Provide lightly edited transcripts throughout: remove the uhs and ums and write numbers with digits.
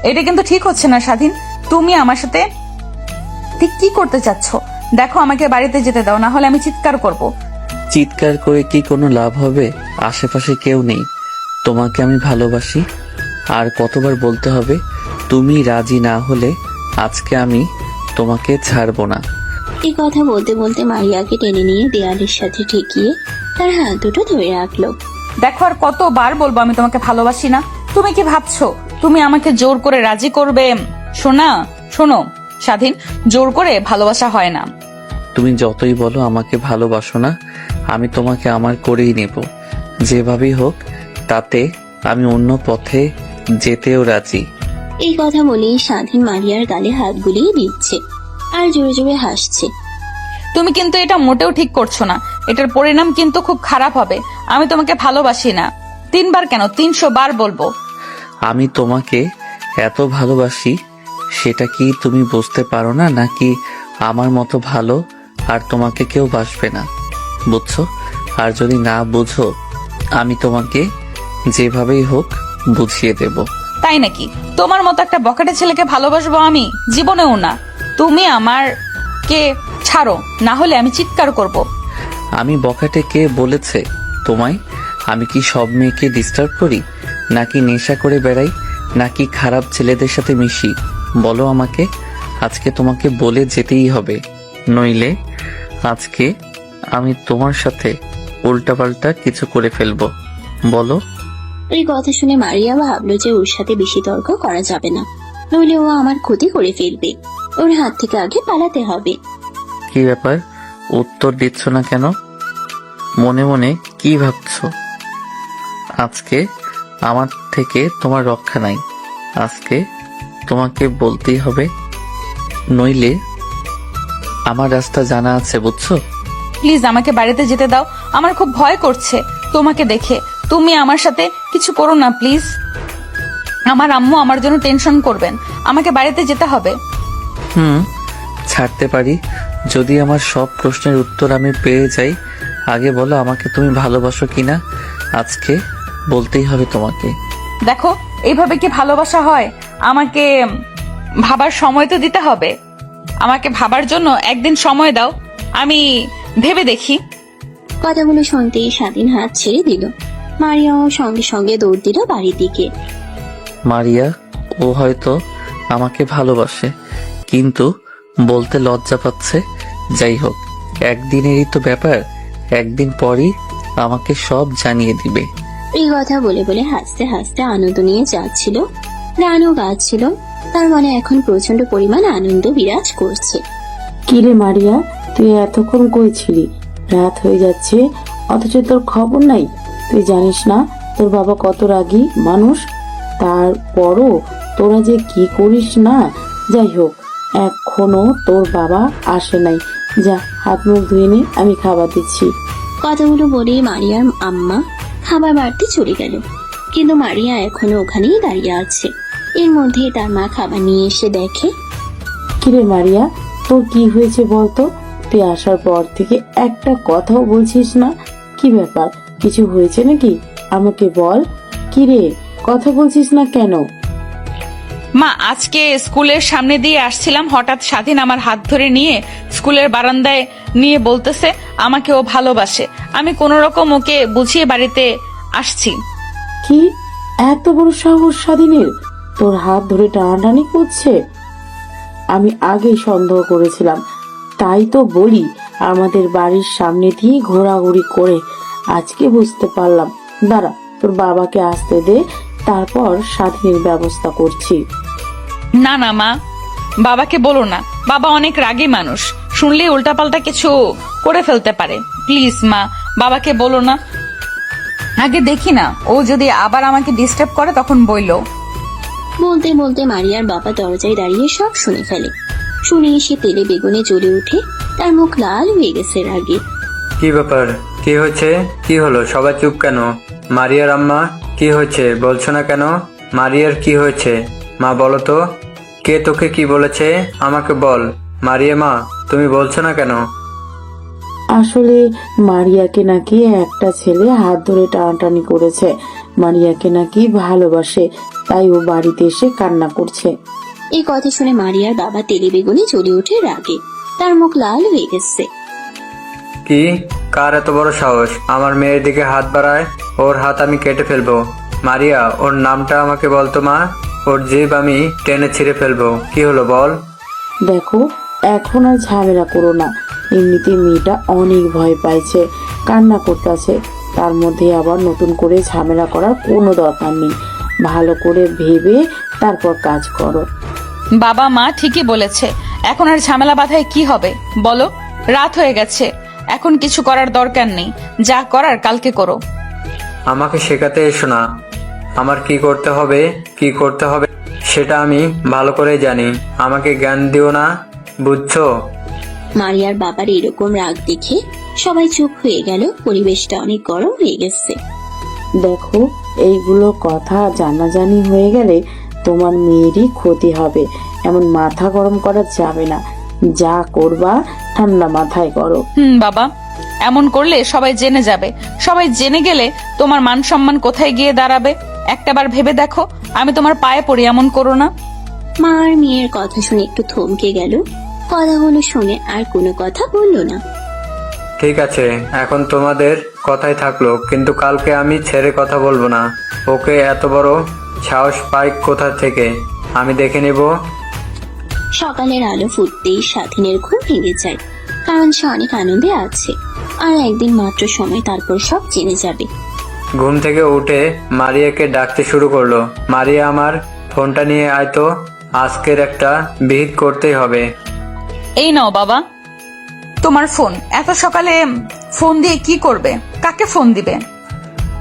এটা কিন্তু ঠিক হচ্ছে না স্বাধীন। তুমি আমার সাথে ঠিক কি করতে চাচ্ছ? দেখো, আমাকে বাড়িতে যেতে দাও, না হলে আমি চিৎকার করব। চিৎকার করে কি কোনো লাভ হবে? আশেপাশে কেউ নেই। তোমাকে আমি ভালোবাসি। আর কতবার বলতে হবে? তুমি রাজি না হলে আজকে আমি তোমাকে ছাড়বো না। এই কথা বলতে বলতে মারিয়াকে টেনে নিয়ে দেয়ালের সাথে ঠেকিয়ে তার হাত দুটো ধরে রাখলো। দেখো, আর কতবার বলবো আমি তোমাকে ভালোবাসি না? তুমি কি ভাবছো তুমি আমাকে জোর করে রাজি করবে? শোনো স্বাধীন, জোর করে ভালোবাসা হয় না। তুমি যতই বলো আমাকে ভালোবাসো না, আমি তোমাকে আমার করেই নেব, যেভাবেই হোক। তাতে আমি অন্য পথে যেতেও রাজি। এই কথা বলেই স্বাধীন মারিয়ার গালে হাত বুলিয়ে দিচ্ছে আর জোরে জোরে হাসছে। তুমি কিন্তু এটা মোটেও ঠিক করছো না। এটার পরিণাম কিন্তু খুব খারাপ হবে। আমি তোমাকে ভালোবাসি না। 3 বার কেন, 300 বার বলবো। আমি তোমাকে এত ভালোবাসি, সেটা কি তুমি বুঝতে পারো না? নাকি আমার মতো ভালো আর তোমাকে কেউ বাসবে না? বুঝছো? আর যদি না বুঝো, আমি তোমাকে যেভাবেই হোক বুঝিয়ে দেব। তাই নাকি? তোমার মতো একটা বকেটে ছেলেকে ভালোবাসবো আমি? জীবনেও না। তুমি আমারকে ছাড়ো, না হলে আমি চিৎকার করব। আমি বখাটে কে বলেছে তোমায়? আমি কি সব মেয়েকে ডিস্টার্ব করি? নাকি নেশা করে বেড়াই? নাকি খারাপ ছেলেদের সাথে মিশি? বলো আমাকে। আজকে তোমাকে বলে যেতেই হবে, নইলে আজকে আমি তোমার সাথে উল্টাপাল্টা কিছু করে ফেলবো। বলো। এই কথা শুনে মারিয়া ভাবলো যে ওর সাথে বেশি তর্ক করা যাবে না, নইলে ও আমার ক্ষতি করে ফেলবে। ওর হাত থেকে আগে পালাতে হবে। কি ব্যাপার, উত্তর দিচ্ছ না কেন? মনে মনে কি ভাবছো? আজকে আমার থেকে তোমার রক্ষা নাই। আজকে তোমাকে বলতেই হবে, নইলে আমার রাস্তা জানা আছে, বুঝছো? প্লিজ আমাকে বাড়িতে যেতে দাও। আমার খুব ভয় করছে তোমাকে দেখে। তুমি আমার সাথে কিছু করো না প্লিজ। আমার আম্মু আমার জন্য টেনশন করবেন। আমাকে বাড়িতে যেতে হবে। ছাড়তে পারি যদি আমার সব প্রশ্নের উত্তর আমি পেয়ে যাই। আগে বলো আমাকে তুমি ভালোবাসো কিনা? আজকে বলতেই হবে তোমাকে। দেখো, এইভাবে কি ভালোবাসা হয়? আমাকে ভাবার সময় তো দিতে হবে। আমাকে ভাবার জন্য একদিন সময় দাও, আমি ভেবে দেখি। কথাগুলো শুনতেই স্বাধীন হাত ছেড়ে দিল। মারিয়াও সঙ্গে সঙ্গে দৌড় দিল বাড়ির দিকে। মারিয়া, ও হয়তো আমাকে ভালোবাসে, কিন্তু বলতে লজ্জা পাচ্ছে। যাই হোক, একদিনেরই তো ব্যাপার, একদিন পরই আমাকে সব জানিয়ে দিবে। এই কথা বলে বলে হাসতে হাসতে আনন্দ নিয়ে যাচ্ছিল, গানও গাচ্ছিল। তার মনে এখন প্রচন্ড পরিমাণ আনন্দ বিরাজ করছে। কিরে মারিয়া, তুই এতক্ষণ কই ছিলি? রাত হয়ে যাচ্ছে, অথচ তোর খবর নাই। তুই জানিস না তোর বাবা কত রাগী মানুষ? তারপরও তোরা যে কি করিস না। যাই হোক, এখনো তোর বাবা আসে নাই। যা হাত মুখ ধুয়ে নে, আমি খাবার দিচ্ছি। কথাগুলো বলেই মারিয়ার আম্মা খাবার বাড়তে চলে গেল, কিন্তু মারিয়া এখনো ওখানেই দাঁড়িয়ে আছে। এর মধ্যে তার মা খাবার নিয়ে এসে দেখে। কিরে মারিয়া, তোর কি হয়েছে বলতো? তুই আসার পর থেকে একটা কথাও বলছিস না। কি ব্যাপার, কিছু হয়েছে নাকি? আমাকে বল। কিরে, কথা বলছিস না কেন? মা, আজকে স্কুলের সামনে দিয়ে আসছিলাম, হঠাৎ স্বাধীন আমার হাত ধরে নিয়ে স্কুলের বারান্দায় নিয়ে বলতেছে আমাকে ও ভালোবাসে। আমি কোনো রকম ওকে বুঝিয়ে বাড়িতে আসছি। কি এত বড় সাহস স্বাধীনের? তোর হাত ধরে টানাটানি করছে? আমি আগেই সন্দেহ করেছিলাম, তাই তো বলি আমাদের বাড়ির সামনে দিয়ে ঘোরাঘুরি করে। আজকে বুঝতে পারলাম। দাঁড়া, তোর বাবাকে আসতে দে, তারপর স্বাধীনের ব্যবস্থা করছি। না না মা, বাবাকে বলো না। বাবা অনেক রাগী মানুষ, শুনলেই উল্টাপাল্টা কিছু করে ফেলতে পারে। প্লিজ মা, বাবাকে বলো না। আগে দেখি না, ও যদি আবার আমাকে ডিস্টার্ব করে তখন বইলো। বলতে বলতে মারিয়ার বাবা দরজায় দাঁড়িয়ে সব শুনে ফেলে। শুনে এসে তেলে বেগুনে জ্বলে উঠে, তার মুখ লাল হয়ে গেছে রাগে। কি ব্যাপার, কি হয়েছে? কি হলো, সবাই চুপ কেন? মারিয়ার আম্মা, কি হয়েছে বলছো না কেন? মারিয়ার কি হয়েছে মা, বলো তো। কে তোকে কি বলেছে আমাকে বল। মারিয়া মা, তুমি বলছো না কেন? আসলে মারিয়াকে নাকি একটা ছেলে হাত ধরে টানাটানি করেছে, মারিয়াকে নাকি ভালোবাসে, তাই ও বাড়িতে এসে কান্না করছে। এই কথা শুনে মারিয়ার বাবা তেলে বেগুনে জ্বলে ওঠে রাগে, তার মুখ লাল হয়ে গেছে। কি? কার এত বড় সাহস আমার মেয়ের দিকে হাত বাড়ায়? ওর হাত আমি কেটে ফেলবো। মারিয়া, ওর নামটা আমাকে বলতো মা। ওর জিভ আমি টেনে ছিঁড়ে ফেলবো। কি হলো বল? দেখো, এখন আর ঝামেলা করো না। এমনিতে মেয়েটা অনেক ভয় পাইছে, কান্না করতেছে, তার মধ্যে আবার নতুন করে ঝামেলা করার কোনো দরকার নেই। ভালো করে ভেবে তারপর কাজ করো। বাবা মা ঠিকই বলেছে, এখন আর ঝামেলা বাঁধায় কি হবে বলো? রাত হয়ে গেছে, এখন কিছু করার দরকার নেই, যা করার কালকে করো। আমাকে শেখাতে এসো না। আমার কি করতে হবে সেটা আমি ভালো করে জানি। আমাকে জ্ঞান দিও না, বুঝছো? মারিয়ার বাবার এরকম রাগ দেখে সবাই চুপ হয়ে গেল। পরিবেশটা অনেক গরম হয়ে গেছে। দেখো, এইগুলো কথা জানাজানি হয়ে গেলে তোমার মেয়েরই ক্ষতি হবে। এমন মাথা গরম করা যাবে না। যা করবা ঠান্ডা মাথায় করো। বাবা, এমন করলে সবাই জেনে যাবে। সবাই জেনে গেলে তোমার মান সম্মান কোথায় গিয়ে দাঁড়াবে? একটাবার ভেবে দেখো। আমি তোমার পায়ে পড়ি, এমন করো না। মা আর মেয়ের কথা শুনে একটু থমকে গেল। কথাগুলো শুনে আর কোনো কথা বললো না। ঠিক আছে, এখন তোমাদের কথাই থাকলো, কিন্তু কালকে আমি ছেড়ে কথা বলবো না। ওকে এত বড় সাহস পাই কোথা থেকে আমি দেখে নেব। সকালের আলো ফুটতেই স্বাধীনের ঘুম ভেঙে যায়, কারণ সে অনেক আনন্দে আছে। আর একদিন মাত্র সময়, তারপর সব জেনে যাবে। ঘুম থেকে উঠে মারিয়াকে ডাকতে শুরু করলো। মারিয়া, আমার ফোনটা নিয়ে আয় তো, আজকের একটা বিহিত করতেই হবে। এই নাও বাবা তোমার ফোন। এত সকালে ফোন দিয়ে কি করবে? কাকে ফোন দিবে?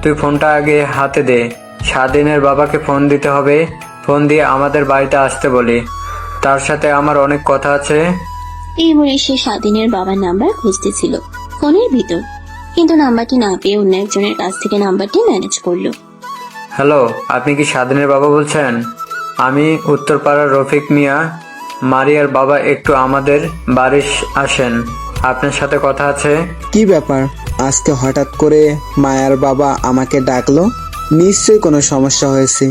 তুই ফোনটা আগে হাতে দে। স্বাধীনের বাবাকে ফোন দিতে হবে। ফোন দিয়ে আমাদের বাড়িতে আসতে বলি, তার সাথে আমার অনেক কথা আছে। এই বলে সে স্বাধীনের বাবার নাম্বার খুঁজতেছিল ফোনের ভিতর, কিন্তু নাম্বারটি না পেয়ে অন্য একজনের কাছ থেকে নাম্বারটি ম্যানেজ করলো। হ্যালো, আপনি কি স্বাধীনের বাবা বলছেন? আমি উত্তরপাড়ার রফিক মিয়া। মারিয়ার বাবা একটু আমাদের বাড়ি আসেন, আপনার সাথে কথা আছে। কি ব্যাপার, আজকে হঠাৎ করে মায়ার বাবা আমাকে ডাকলো? নিশ্চয়ই কোনো সমস্যা হয়েছে,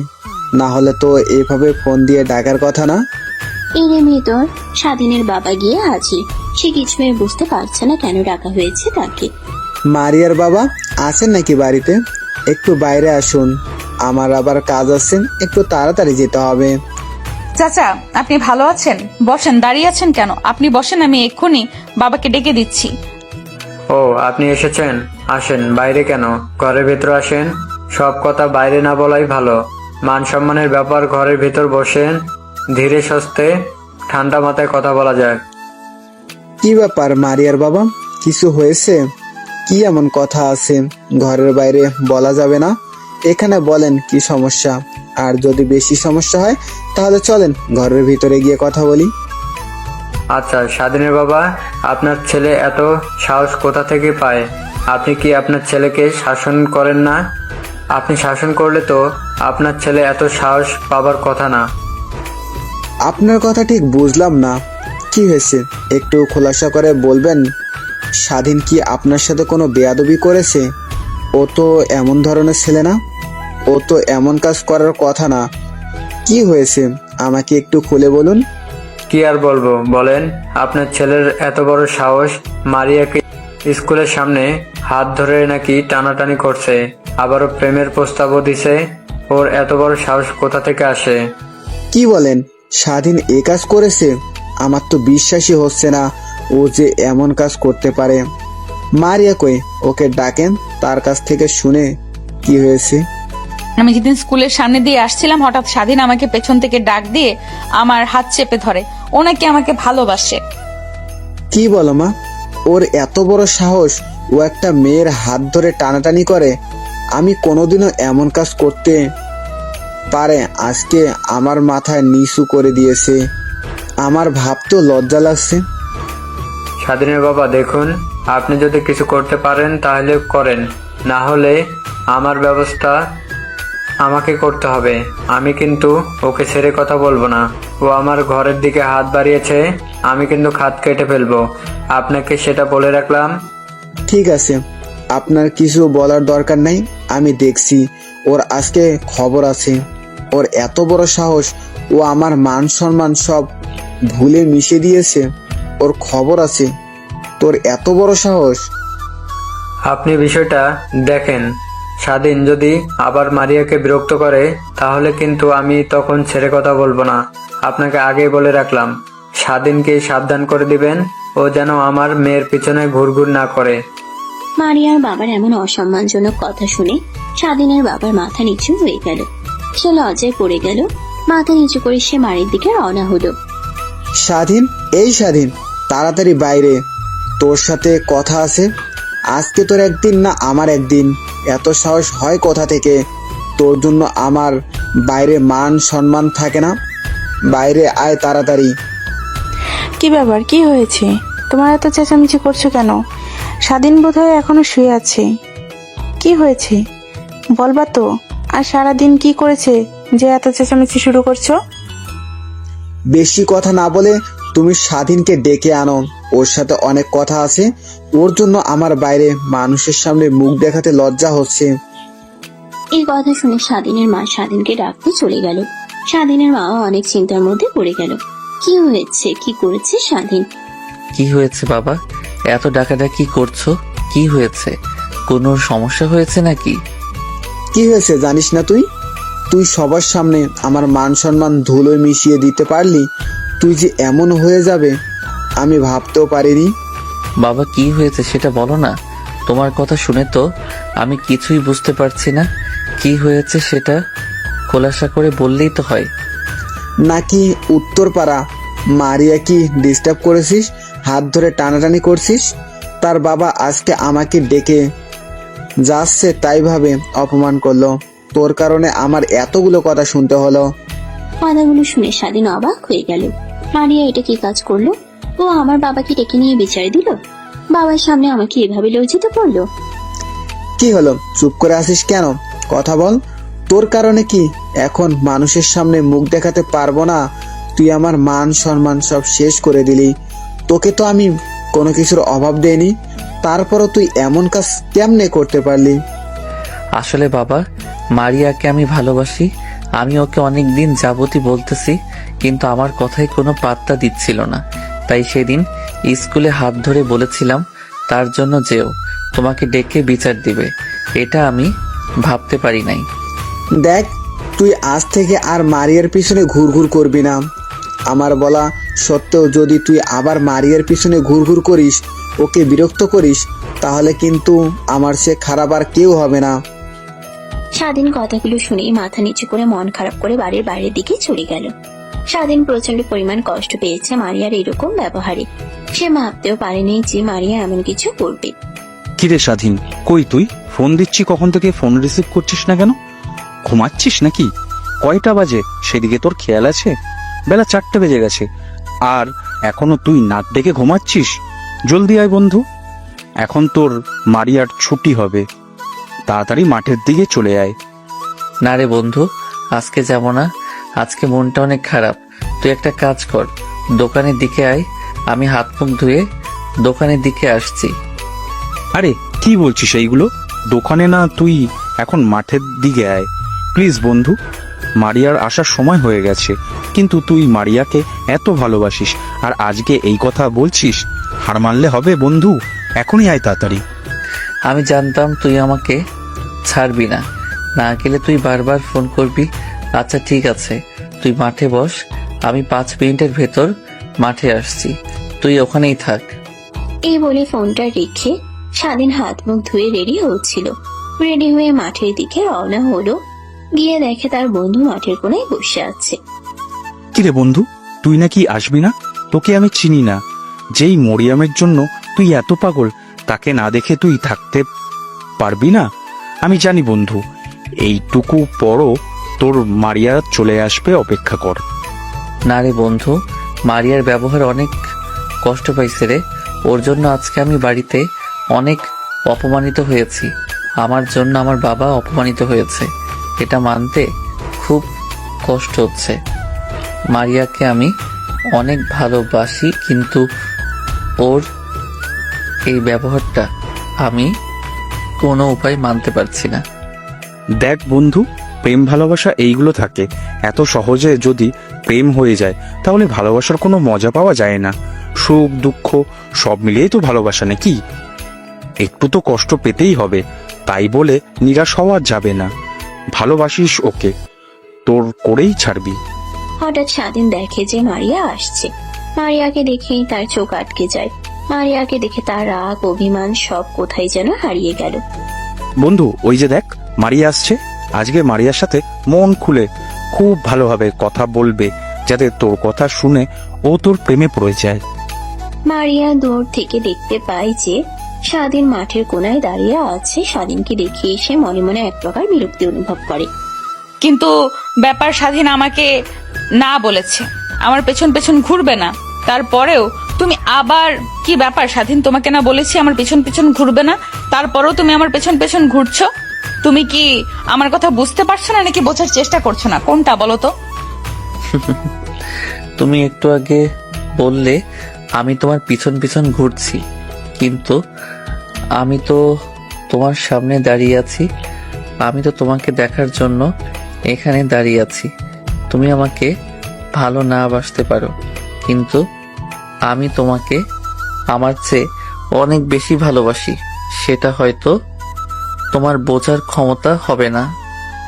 না হলে তো এভাবে ফোন দিয়ে ডাকার কথা না। এর ভিতর স্বাধীনের বাবা গিয়ে হাজির। সে কিছুই বুঝতে পারছে না কেন ডাকা হয়েছে তাকে। মারিয়ার বাবা আছেন নাকি বাড়িতে? একটু বাইরে আসুন, আমার আবার কাজ আছে, একটু তাড়াতাড়ি যেতে হবে। চাচা, আপনি ভালো আছেন? বসেন, দাঁড়িয়ে আছেন কেন? আপনি বসেন, আমি এক্ষুনি বাবাকে ডেকে দিচ্ছি। ও, আপনি এসেছেন? আসেন। বাইরে কেন, ঘরের ভেতর আসেন। সব কথা বাইরে না বলাই ভালো। মান সম্মানের ব্যাপার, ঘরের ভেতর বসেন। ধীরে সুস্থে ঠান্ডা মাথায় কথা বলা যাক। কি ব্যাপার মারিয়ার বাবা, কিছু হয়েছে? কি এমন কথা আছে ঘরের বাইরে বলা যাবে না? এখানে বলেন কি সমস্যা, আর যদি বেশি সমস্যা হয় তাহলে চলেন ঘরের ভিতরে গিয়ে কথা বলি। আচ্ছা স্বাধীনের বাবা, আপনার ছেলে এত সাহস কোথা থেকে পায়? আপনি কি আপনার ছেলেকে শাসন করেন না? আপনি শাসন করলে তো আপনার ছেলে এত সাহস পাবার কথা না। আপনার কথা ঠিক বুঝলাম না, কি হয়েছে একটু খোলাসা করে বলবেন। স্বাধীন কি আপনার সাথে কোনো বেয়াদবি করেছে? ও তো এমন ধরনের ছেলে না, ও তো এমন কাজ করার কথা না। কি হয়েছে আমাকে একটু খুলে বলুন। কি আর বলবো বলেন, আপনার ছেলের এত বড় সাহস, মারিয়াকে স্কুলের সামনে হাত ধরে নাকি টানাটানি করছে, আবারও প্রেমের প্রস্তাবও দিছে। ওর এত বড় সাহস কোথা থেকে আসে? কি বলেন, স্বাধীন এ কাজ করেছে? আমার তো বিশ্বাসই হচ্ছে না ও যে এমন কাজ করতে পারে। মারিয়া কই, ওকে ডাকেন, তার কাছ থেকে শুনে কি হয়েছে। আমি যেদিন স্কুলের সামনে দিয়ে আসছিলাম, হঠাৎ স্বাধীন আমাকে পেছন থেকে ডাক দিয়ে আমার হাত চেপে ধরে। ও নাকি আমাকে ভালোবাসে। কি বলো মা, ওর এত বড় সাহস, ও একটা মেয়ের হাত ধরে টানাটানি করে? আমি কোনোদিনও এমন কাজ করতে পারে? আজকে আমার মাথায় নিচু করে দিয়েছে, আমার ভাবতেও লজ্জা লাগছে। স্বাধীনের বাবা দেখুন, আপনি যদি কিছু করতে পারেন তাহলে করেন, না হলে আমার ব্যবস্থা আমাকে করতে হবে। আমি কিন্তু ওকে ছেড়ে কথা বলবো না। ও আমার ঘরের দিকে হাত বাড়িয়েছে, আমি কিন্তু খাত কেটে ফেলবো। আপনাকে সেটা বলে রাখলাম। ঠিক আছে, আপনার কিছু বলার দরকার নাই, আমি দেখছি ওর আজকে খবর আছে। ওর এত বড় সাহস, ও আমার মান সম্মান সব ভুলে মিশে দিয়েছে। ওর খবর আছে, তোর এত বড় সাহস। আপনি বিষয়টা দেখেন, স্বাধীন যদি আবার মারিয়াকে বিরক্ত করে তাহলে কিন্তু আমি তখন ছেড়ে কথা বলবো না। আপনাকে আগেই বলে রাখলাম, স্বাধীনকে সাবধান করে দিবেন, ও যেন আমার মেয়ের পিছনে ঘুরঘুর না করে। মারিয়ার বাবার এমন অসম্মানজনক কথা শুনে স্বাধীনের বাবার মাথা নিচু হয়ে গেল। সে লজ্জায় পড়ে গেল। মাথা নিচু করে সে বাড়ির দিকে রওনা হলো। স্বাধীন, এই স্বাধীন, তাড়াতাড়ি বাইরে, তোর সাথে কথা আছে। আজকে তোর একদিন না আমার একদিন। এত সাহস হয় কোথা থেকে? তোর জন্য আমার বাইরে মান সম্মান থাকে না? বাইরে আয় তাড়াতাড়ি। কি ব্যাপার, কি হয়েছে? তোমার এত চেঁচামেচি করছো কেন? স্বাধীন বোধহয় এখনো শুয়ে আছে। কি হয়েছে বলবা তো? আর সারাদিন কি করেছে যে এত চেঁচামেচি শুরু করছো? বেশি কথা না বলে তুমি স্বাধীনকে ডেকে আনো, ওর সাথে অনেক কথা আছে। ওর জন্য আমার বাইরে মানুষের সামনে মুখ দেখাতে লজ্জা হচ্ছে। এই কথা শুনে স্বাধীনের মা স্বাধীনকে ডাকতে চলে গেল। স্বাধীনের মাও অনেক চিন্তার মধ্যে পড়ে গেল। কি হয়েছে, কি করেছে স্বাধীন? কি হয়েছে বাবা? এত ডাকাডাকি করছো? কি হয়েছে? কোনো সমস্যা হয়েছে নাকি? কি হয়েছে জানিস না তুই? তুই সবার সামনে আমার মান সম্মান ধুলোয় মিশিয়ে দিতে পারলি? তুই যে এমন হয়ে যাবে আমি ভাবতেও পারিনি। বাবা কি হয়েছে সেটা বলো না। তোমার কথা শুনে তো আমি কিছুই বুঝতে পারছি না। কি হয়েছে সেটা খোলাসা করে বললেই তো হয়। নাকি উত্তরপাড়া মারিয়া কি ডিস্টার্ব করেছিস? হাত ধরে টানাটানি করছিস? তার বাবা আজকে আমাকে ডেকে যাচ্ছে তাই ভাবে অপমান করলো। তোর কারণে আমার এতগুলো কথা শুনতে হলো। কথাগুলো শুনে স্বাধীন অবাক হয়ে গেল। মারিয়া এটা কি কাজ করলো? ও আমার বাবাকে ডেকে নিয়ে বিচার দিল? বাবার সামনে আমাকে এভাবে লজ্জিত করলো? কি হলো, চুপ করে আসিস কেন? কথা বল। তোর কারণে কি এখন মানুষের সামনে মুখ দেখাতে পারবো না? তুই আমার মান সম্মান সব শেষ করে দিলি। তোকে তো আমি কোনো কিছুর অভাব দেইনি, তারপরও তুই এমন কাজ কেমনে করতে পারলি? আসলে বাবা, মারিয়াকে আমি ভালোবাসি। আমি ওকে অনেক দিন যাবতই বলতেছি, কিন্তু আমার কথায় কোনো পাত্তা দিচ্ছিল না। তাই সেদিন স্কুলে হাত ধরে বলেছিলাম তার জন্য যেও, তোমাকে ডেকে বিচার দিবে। এটা আমি ভাবতে পারি নাই। দেখ, তুই আজ থেকে আর মারিয়ার পিছনে ঘুরঘুর করবি না। আমার বলা সত্ত্বেও যদি তুই আবার মারিয়ার পিছনে ঘুরঘুর করিস, ওকে বিরক্ত করিস, তাহলে কিন্তু আমার সে খারাপ আর কেউ হবে না। স্বাধীন কথাগুলো শুনে মাথা নিচু করে মন খারাপ করে বাড়ির বাইরের দিকে চলে গেল। স্বাধীন প্রচন্ড পরিমাণ কষ্ট পেয়েছে মারিয়ার এরকম ব্যবহারে। সে ভাবতেও পারেনি যে মারিয়া এমন কিছু করবে। কিরে স্বাধীন, কই তুই? ফোন দিচ্ছি কখন থেকে, ফোন রিসিভ করছিস না কেন? ঘুমাচ্ছিস নাকি? কয়টা বাজে সেদিকে তোর খেয়াল আছে? বেলা 4টে বেজে গেছে, আর এখনো তুই নাক ডেকে ঘুমাচ্ছিস? জলদি আয় বন্ধু, এখন তোর মারিয়ার ছুটি হবে। তাড়াতাড়ি মাঠের দিকে চলে আয়। না রে বন্ধু, আজকে যাব না। আজকে মনটা অনেক খারাপ। তুই একটা কাজ কর, দোকানের দিকে আয়। আমি হাত মুখ ধুয়ে দোকানের দিকে আসছি। আরে কি বলছিস এইগুলো? দোকানে না, তুই এখন মাঠের দিকে আয় প্লিজ বন্ধু। মারিয়ার আসার সময় হয়ে গেছে, কিন্তু তুই মারিয়াকে এত ভালোবাসিস আর আজকে এই কথা বলছিস? হার মানলে হবে বন্ধু, এখনই আয় তাড়াতাড়ি। আমি জানতাম তুই আমাকে ছাড়বি না, না গেলে তুই বারবার ফোন করবি। আচ্ছা ঠিক আছে, তুই মাঠে বস, আমি 5 মিনিটের ভেতর মাঠে আসছি, তুই ওখানেই থাক। এই বলে ফোনটা রেখে স্বাধীন হাত মুখ ধুয়ে রেডি হচ্ছিল। রেডি হয়ে মাঠের দিকে রওনা হলো। গিয়ে দেখে তার বন্ধু মাঠের কোনায় বসে আছে। কিরে বন্ধু, তুই নাকি আসবি না? তোকে আমি চিনি না। যেই মরিয়ামের জন্য তুই এত পাগল, তাকে না দেখে তুই থাকতে পারবি না? আমি জানি বন্ধু, এইটুকু পরও তোর মারিয়া চলে আসবে, অপেক্ষা কর। না রে বন্ধু, মারিয়ার ব্যবহার অনেক কষ্ট পাইছে রে। ওর জন্য আজকে আমি বাড়িতে অনেক অপমানিত হয়েছি। আমার জন্য আমার বাবা অপমানিত হয়েছে, এটা মানতে খুব কষ্ট হচ্ছে। মারিয়াকে আমি অনেক ভালোবাসি, কিন্তু ওর এই ব্যবহারটা আমি কোনো উপায় মানতে পারছি না। দেখ বন্ধু, প্রেম ভালোবাসা এইগুলো থাকে। এত সহজে যদি প্রেম হয়ে যায় তাহলে ভালোবাসার কোনো মজা পাওয়া যায় না। সুখ দুঃখ সব মিলিয়েই তো ভালোবাসা নাকি? একটু তো কষ্ট পেতেই হবে, তাই বলে নিরাশ হওয়া যাবে না। ভালোবাসিস ওকে, তোর করেই ছাড়বি। হঠাৎ স্বাধীন দেখে যে মারিয়া আসছে। মারিয়াকে দেখেই তার চোখ আটকে যায়। মারিয়াকে দেখে তার রাগ অভিমান সব কোথায় যেন হারিয়ে গেল। বন্ধু, ওই যে দেখ, মারিয়া আসছে। আজকে মারিয়ার সাথে মন খুলে খুব ভালোভাবে কথা বলবে, যাতে তোর কথা শুনে ও তোর প্রেমে পড়ে যায়। মারিয়া দূর থেকে দেখতে পায় যে স্বাধীন মাঠের কোনায় দাঁড়িয়ে আছে। স্বাধীনকে দেখে এসে মনে মনে এক প্রকার বিরক্তি অনুভব করে। কিন্তু ব্যাপার স্বাধীন আমাকে না বলেছে আমার পেছন পেছন ঘুরবে না, তারপরেও তুমি আবার কি ব্যাপার স্বাধীন? তোমাকে না বলেছি আমার পেছন পেছন ঘুরবে না, তারপরেও তুমি আমার পেছন পেছন ঘুরছো। তুমি কি আমার কথা বুঝতে পারছো না নাকি বোঝার চেষ্টা করছো না? কোনটা বলো তো? তুমি একটু আগে বললে আমি তোমার পিছন পিছন ঘুরছি, কিন্তু আমি তো তোমার সামনে দাঁড়িয়ে আছি। আমি তো তোমাকে দেখার জন্য এখানে দাঁড়িয়ে আছি। তুমি আমাকে ভালো না বাসতে পারো, কিন্তু আমি তোমাকে আমার চেয়ে অনেক বেশি ভালোবাসি। সেটা হয়তো তোমার বোঝার ক্ষমতা হবে না।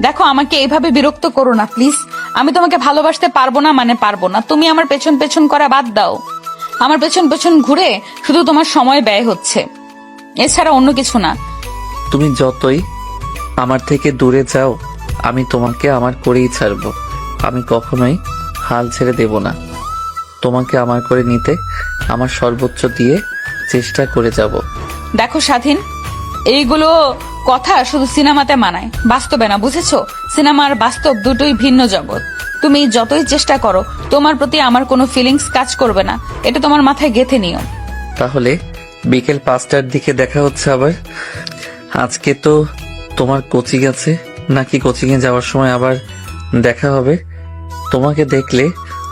দেখো, আমাকে এইভাবে বিরক্ত করো না প্লিজ। আমি তোমাকে ভালোবাসতে পারবো না মানে পারবো না। তুমি আমার পেছন পেছন করা বাদ দাও। আমার পেছন পেছন ঘুরে শুধু তোমার সময় ব্যয় হচ্ছে, এছাড়া অন্য কিছু না। তুমি যতই আমার থেকে দূরে যাও, আমি তোমাকে আমার করেই ছাড়বো। আমি কখনোই হাল ছেড়ে দেব না। তোমাকে আমার করে নিতে আমার সর্বোচ্চ দিয়ে চেষ্টা করে যাব। দেখো স্বাধীন, এইগুলো কথা শুধু সিনেমাতে মানায়, বাস্তবে না, বুঝেছো? সিনেমা আর বাস্তব দুটোই ভিন্ন জগৎ। তুমি যতই চেষ্টা করো, তোমার প্রতি আমার কোনো ফিলিংস কাজ করবে না, এটা তোমার মাথায় গেঁথে নিও। তাহলে বিকেল 5টার দিকে দেখা হচ্ছে আবার। আজকে তো তোমার কোচিং আছে, নাকি কোচিং এ যাওয়ার সময় আবার দেখা হবে? তোমাকে দেখলে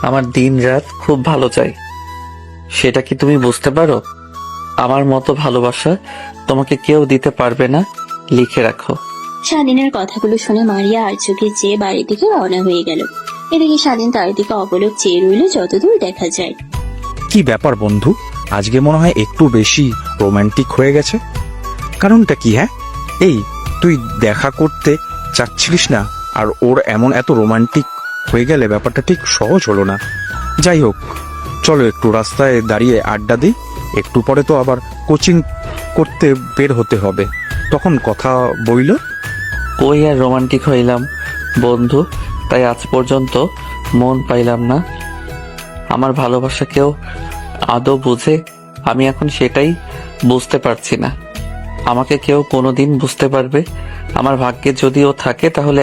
আমার দিন রাত খুব ভালো যায়। সেটা কি তুমি বুঝতে পারো? আমার মতো ভালোবাসা তোমাকে কেউ দিতে পারবে না, লিখে রাখো। স্বাধীনের কথাগুলো শুনে মারিয়া আর চোখে চেয়ে বাড়ির দিকে রওনা হয়ে গেল। এদিকে স্বাধীন তার দিকে অপলক চেয়ে রইল যতদূর দেখা যায়। কি ব্যাপার বন্ধু, আজকে মনে হয় একটু বেশি রোমান্টিক হয়ে গেছে। কারণটা কি? হ্যাঁ, এই তুই দেখা করতে চাচ্ছিলিস না, আর ওর এমন এত রোমান্টিক হয়ে গেলে ব্যাপারটা ঠিক সহজ হলো না। যাই হোক, চলো একটু রাস্তায় দাঁড়িয়ে আড্ডা দিই। একটু পরে তো আবার কোচিং করতে বের হতে হবে, তখন কথা বইল। কই আর রোমান্টিক হইলাম বন্ধু, তাই আজ পর্যন্ত মন পাইলাম না। আমার ভালোবাসা কেউ আদৌ বুঝে? আমি এখন সেটাই বুঝতে পারছি না। আমাকে কেউ কোনোদিন বুঝতে পারবে? আমার ভাগ্যে যদি ও থাকে, তাহলে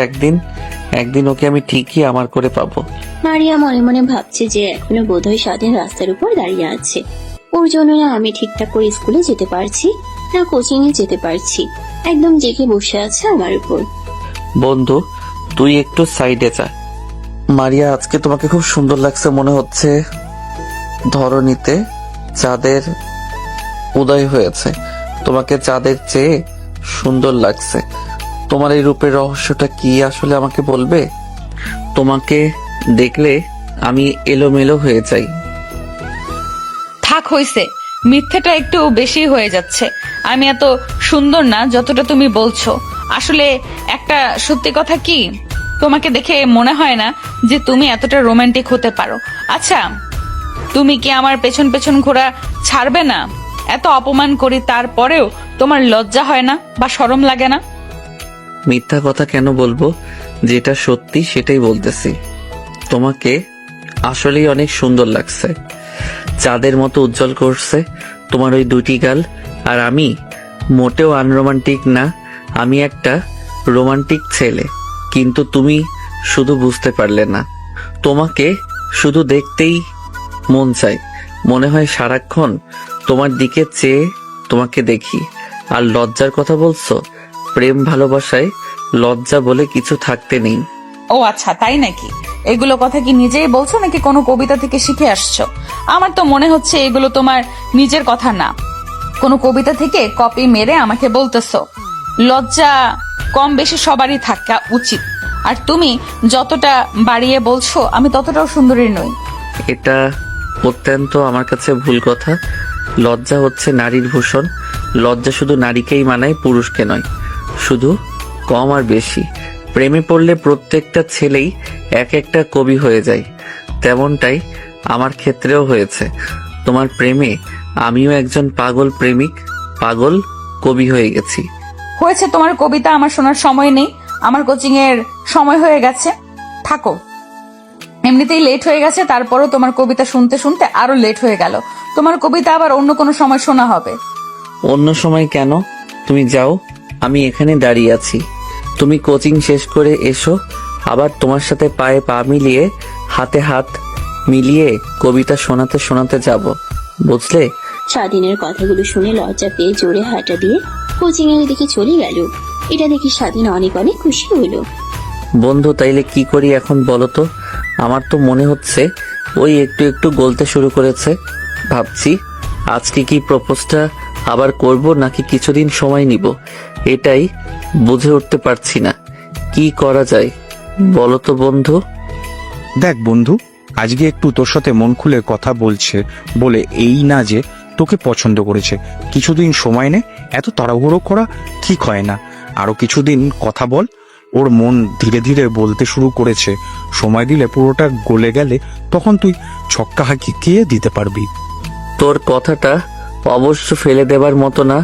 একদিন ওকে আমি ঠিকই আমার করে পাবো। মারিয়া মনে মনে ভাবছে যে এখনো বোধহয় স্বাধীন রাস্তার উপর দাঁড়িয়ে আছে। ওর জন্য না আমি ঠিকঠাক করে স্কুলে যেতে পারছি, না কোচিং এ যেতে পারছি। একদম জেগে বসে আছে আমার উপর। বন্ধু, তুই একটু সাইডে যা। মারিয়া, আজকে তোমাকে খুব সুন্দর লাগছে। মনে হচ্ছে ধরণীতে চাঁদের উদয় হয়েছে। তোমাকে চাঁদের চেয়ে সুন্দর লাগছে। তোমার এই রূপের রহস্যটা কি আসলে আমাকে বলবে? তোমাকে দেখলে আমি এলোমেলো হয়ে যাই। থাক, হইছে, মিথ্যেটা একটু বেশি হয়ে যাচ্ছে। আমি এত সুন্দর না যতটা তুমি বলছো। আসলে একটা সত্যি কথা কি, তোমাকে দেখে মনে হয় না যে তুমি এতটা রোমান্টিক হতে পারো। আচ্ছা, তুমি কি আমার পেছন পেছন ঘোরা ছাড়বে না? এত অপমান করি, তারপরেও তোমার লজ্জা হয় না বা শরম লাগে না? মিথ্যা কথা কেন বলবো? যেটা সত্যি সেটাই বলতেছি। তোমাকে আসলেই অনেক সুন্দর লাগছে। চাঁদের মতো উজ্জ্বল করছে তোমার ওই দুটি গাল। আর আমি মোটেও আনরোমান্টিক না, আমি একটা রোমান্টিক ছেলে। কিন্তু তুমি শুধু বুঝতে পারলে না। তোমাকে শুধু দেখতেই মন চায়। মনে হয় সারাক্ষণ তোমার দিকে চেয়ে তোমাকে দেখি। আর লজ্জার কথা বলছো? প্রেম ভালোবাসায় লজ্জা বলে কিছু থাকতে নেই। ও আচ্ছা, তাই নাকি? এগুলো কথা কি নিজেই বলছো নাকি কোনো কবিতা থেকে শিখে আসছো? আমার তো মনে হচ্ছে এগুলো তোমার নিজের কথা না, কোনো কবিতা থেকে কপি মেরে আমাকে বলতেছো। লজ্জা কম বেশি সবারই থাকা উচিত। আর তুমি যতটা বাড়িয়ে বলছো আমি ততটাও সুন্দরী নই। এটা অত্যন্ত আমার কাছে ভুল কথা। লজ্জা হচ্ছে নারীর ভূষণ। লজ্জা শুধু নারীকেই মানায়, পুরুষকে নয়। শুধু কম আর বেশি প্রেমে পড়লে প্রত্যেকটা ছেলেই এক একটা কবি হয়ে যায়। তেমনটাই আমার ক্ষেত্রেও হয়েছে। তোমার প্রেমে আমিও একজন পাগল প্রেমিক, পাগল কবি হয়ে গেছি। হয়েছে, তোমার কবিতা আমার শোনার সময় নেই। আমার কোচিং এর সময় হয়ে গেছে, থাকো। এমনিতেই লেট হয়ে গেছে, তারপরও তোমার কবিতা শুনতে শুনতে আরো লেট হয়ে গেল। তোমার কবিতা আবার অন্য কোনো সময় শোনা হবে। অন্য সময় কেন? তুমি যাও, আমি এখানে দাঁড়িয়ে আছি। তুমি কোচিং শেষ করে এসো, আবার তোমার সাথে পায়ে পা মিলিয়ে হাতে হাত মিলিয়ে কবিতা শোনাতে শোনাতে যাব, বুঝলে? স্বাধীনের কথাগুলো শুনে লজ্জা পেয়ে জোরে হাঁটা দিয়ে কোচিং এর দিকে চলে গেল। এটা দেখে স্বাধীন অনেক অনেক খুশি হলো। বন্ধু, তাইলে কি করি এখন বলো তো? আমার তো মনে হচ্ছে ওই একটু একটু গলতে শুরু করেছে। ভাবছি আজকে কি প্রপোজটা আবার করব নাকি কিছুদিন সময় নিব, এটাই বুঝে উঠতে পারছি না। কি করা যায় বলো তো বন্ধু? দেখ বন্ধু, আজকে একটু তোর সাথে মন খুলে কথা বলছে বলে এই না যে তোকে পছন্দ করেছে। কিছুদিন সময় নে, এত তাড়াহুড়ো করা ঠিক হয় না। আরো কিছুদিন কথা বল। ওর মন ধীরে ধীরে বলতে শুরু করেছে। সময় দিলে পুরোটা গলে গেলে তখন তুই ছক্কা হাঁকিয়ে দিতে পারবি। তোর কথাটা অবশ্য ফেলে দেবার মতো না।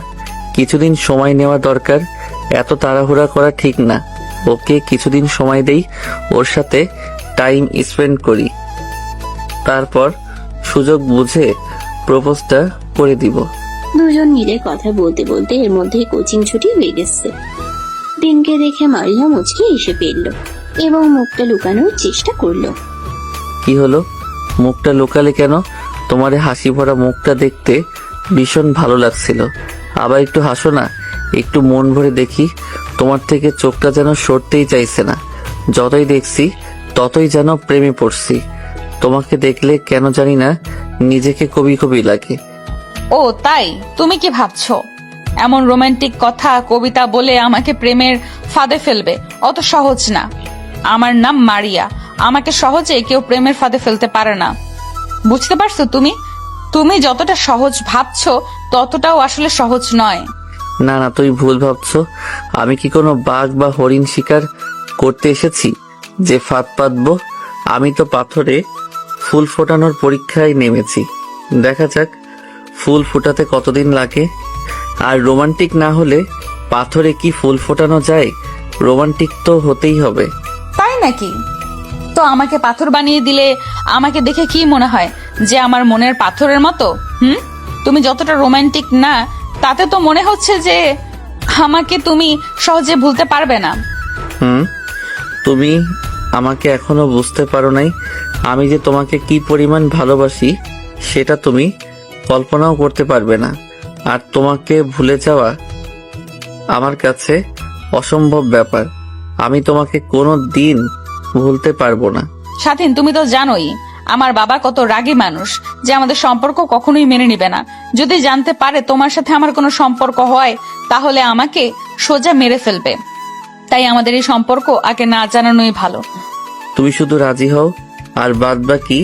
কিছুদিন সময় নেওয়া দরকার, এত তাড়াহুড়া করা ঠিক না। ওকে কিছুদিন সময় দেই, ওর সাথে টাইম স্পেন্ড করি, তারপর সুযোগ বুঝে প্রপোজটা করে দিব। দুজন মিলে কথা বলতে বলতে এর মধ্যে কোচিং ছুটি হয়ে গেছে। দিনকে দেখে মারিয়া মুচকি এসে ফেললো এবং মুখটা লুকানোর চেষ্টা করলো। কি হলো? মুখটা লুকালে কেন? তোমার এই হাসি ভরা মুখটা দেখতে ভীষণ ভালো লাগছিল। আবার একটু হাসো না, একটু মন ভরে দেখি। তোমার থেকে চোখটা যেন সরতেই চাইছে না। যতই দেখছি ততই যেন প্রেমে পড়ছি। তোমাকে দেখলে কেন জানি না নিজেকে কবি কবি লাগে। ও তাই? তুমি কি ভাবছো এমন রোমান্টিক কথা কবিতা বলে আমাকে প্রেমের ফাঁদে ফেলবে? অত সহজ না। আমার নাম মারিয়া, আমাকে সহজে কেউ প্রেমের ফাঁদে ফেলতে পারে না। বুঝতে পারছো তুমি? তুমি যতটা সহজ ভাবছো ততটাও আসলে সহজ নয়। না না, তুই ভুল ভাবছো। আমি কি কোনো বাঘ বা হরিণ শিকার করতে এসেছি যে ফাঁদ পাতবো? আমি তো পাথরে ফুল ফোটানোর পরীক্ষায় নেমেছি। দেখা যাক ফুল ফোটাতে কতদিন লাগে। আর রোমান্টিক না হলে পাথরে কি ফুল ফোটানো যায়? রোমান্টিক তো হতেই হবে। তাই নাকি? তো আমাকে পাথর বানিয়ে দিলে আমাকে দেখে কি মনে হয় যে আমার মনের পাথরের মতো? তুমি যতটা রোমান্টিক না তাতে তো মনে হচ্ছে যে আমাকে তুমি সহজে ভুলতে পারবে না। তুমি আমাকে এখনো বুঝতে পারো নাই। আমি যে তোমাকে কি পরিমাণ ভালোবাসি সেটা তুমি কল্পনাও করতে পারবে না। আর তোমাকে ভুলে যাওয়া আমার কাছে অসম্ভব ব্যাপার। আমি তোমাকে কোনো দিন ভুলতে পারবো না। স্বাধীন, তুমি তো জানোই আমার বাবা কত রাগী মানুষ, যে আমাদের সম্পর্ক কখনোই মেনে নিবে না। যদি জানতে পারে তোমার সাথে আমার কোনো সম্পর্ক হয় তাহলে আমাকে সোজা মেরে ফেলবে। তাই আমাদের এই সম্পর্ক আগে না জানানোই ভালো। তুমি শুধু রাজি হও, আর বাদ বাকি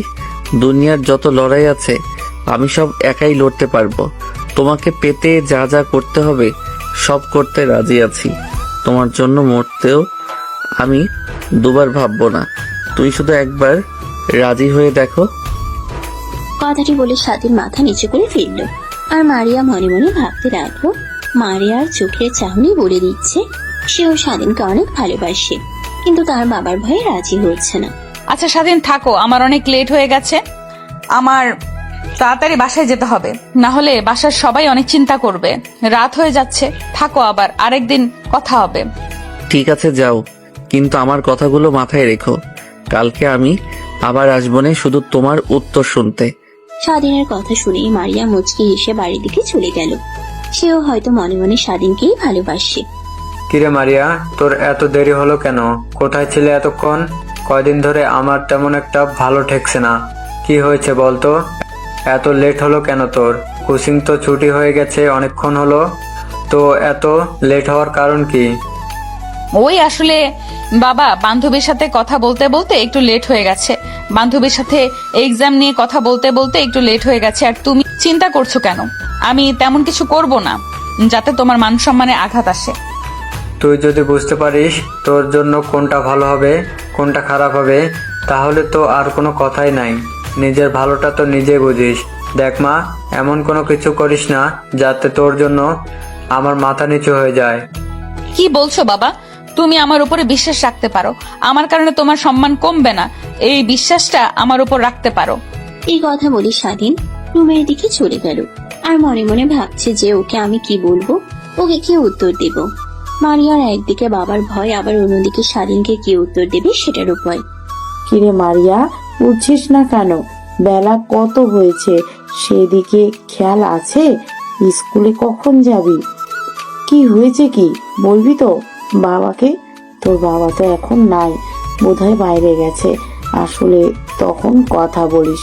দুনিয়ার যত লড়াই আছে আমি সব একাই লড়তে পারবো। তোমাকে পেতে যা যা করতে হবে সব করতে রাজি আছি। তোমার জন্য মরতেও আমি দুবার ভাববো না। তুই শুধু একবার রাজি হয়ে দেখো। কথাটি বলে স্বাধীন মাথা নিচু করে ফিরল। আর মারিয়া মনে মনে ভাবতে লাগলো, মারিয়ার চোখের চাহনি বলে দিচ্ছে সেও স্বাধীনকে অনেক ভালোবাসে, কিন্তু তার বাবার ভয়ে রাজি হচ্ছে না। আচ্ছা স্বাধীন, থাকো, আমার অনেক লেট হয়ে গেছে। আমার তাড়াতাড়ি বাসায় যেতে হবে, না হলে বাসার সবাই অনেক চিন্তা করবে। রাত হয়ে যাচ্ছে, থাকো, আবার আরেকদিন কথা হবে। ঠিক আছে যাও, কিন্তু আমার কথাগুলো মাথায় রেখো। কালকে আমি আবার আসবো না শুধু তোমার উত্তর শুনতে। স্বাধীনের কথা শুনেই মারিয়া মুচকি হেসে বাড়ির দিকে চলে গেল। সেও হয়তো মনে মনে স্বাধীনকেই ভালোবাসে। কিরে মারিয়া, তোর এত দেরি হলো কেন? কোথায় ছিলে এতক্ষণ? কয়দিন ধরে আমার তেমন একটা ভালো ঠেকছে না। কি হয়েছে বলতো? এত লেট হলো কেন তোর? কোচিং তো ছুটি হয়ে গেছে অনেকক্ষণ হলো, তো এত লেট হওয়ার কারণ কি? ওই আসলে বাবা বান্ধবীর সাথে কথা বলতে বলতে একটু লেট হয়ে গেছে, বান্ধবীর সাথে এক্সাম নিয়ে কথা বলতে বলতে একটু লেট হয়ে গেছে। আর তুমি চিন্তা করছো কেন? আমি তেমন কিছু করব না যাতে তোমার মান সম্মানে আঘাত আসে। তুই যদি বুঝতে পারিস তোর জন্য কোনটা ভালো হবে কোনটা খারাপ হবে, তাহলে তো আর কোনো কথাই নাই। নিজের ভালোটা তো নিজেই বুঝিস। দেখ মা, এমন কোনো কিছু করিস না যাতে তোর জন্য আমার মাথা নিচু হয়ে যায়। কি বলছো বাবা? তুমি আমার উপরে বিশ্বাস রাখতে পারো, আমার কারণে তোমার সম্মান কমবে না, এই বিশ্বাসটা আমার উপর রাখতে পারো। এই কথা বলি স্বাধীন রুমের দিকে চলে গেল। আর মনে মনে ভাবছে যে ওকে আমি কি বলবো, ওকে কি উত্তর দেব। মারিয়ার একদিকে বাবার ভয়, আবার অন্যদিকে স্বাধীনকে কি উত্তর দেবে সেটারও ভয়। কিরে মারিয়া, উঠছিস না কেন? বেলা কত হয়েছে, সেদিকে খেয়াল আছে? স্কুলে কখন যাবি? কি হয়েছে, কি বলবি তো বাবাকে? তোর বাবা তো এখন নাই, বোধহয় বাইরে গেছে। আসলে তখন কথা বলিস।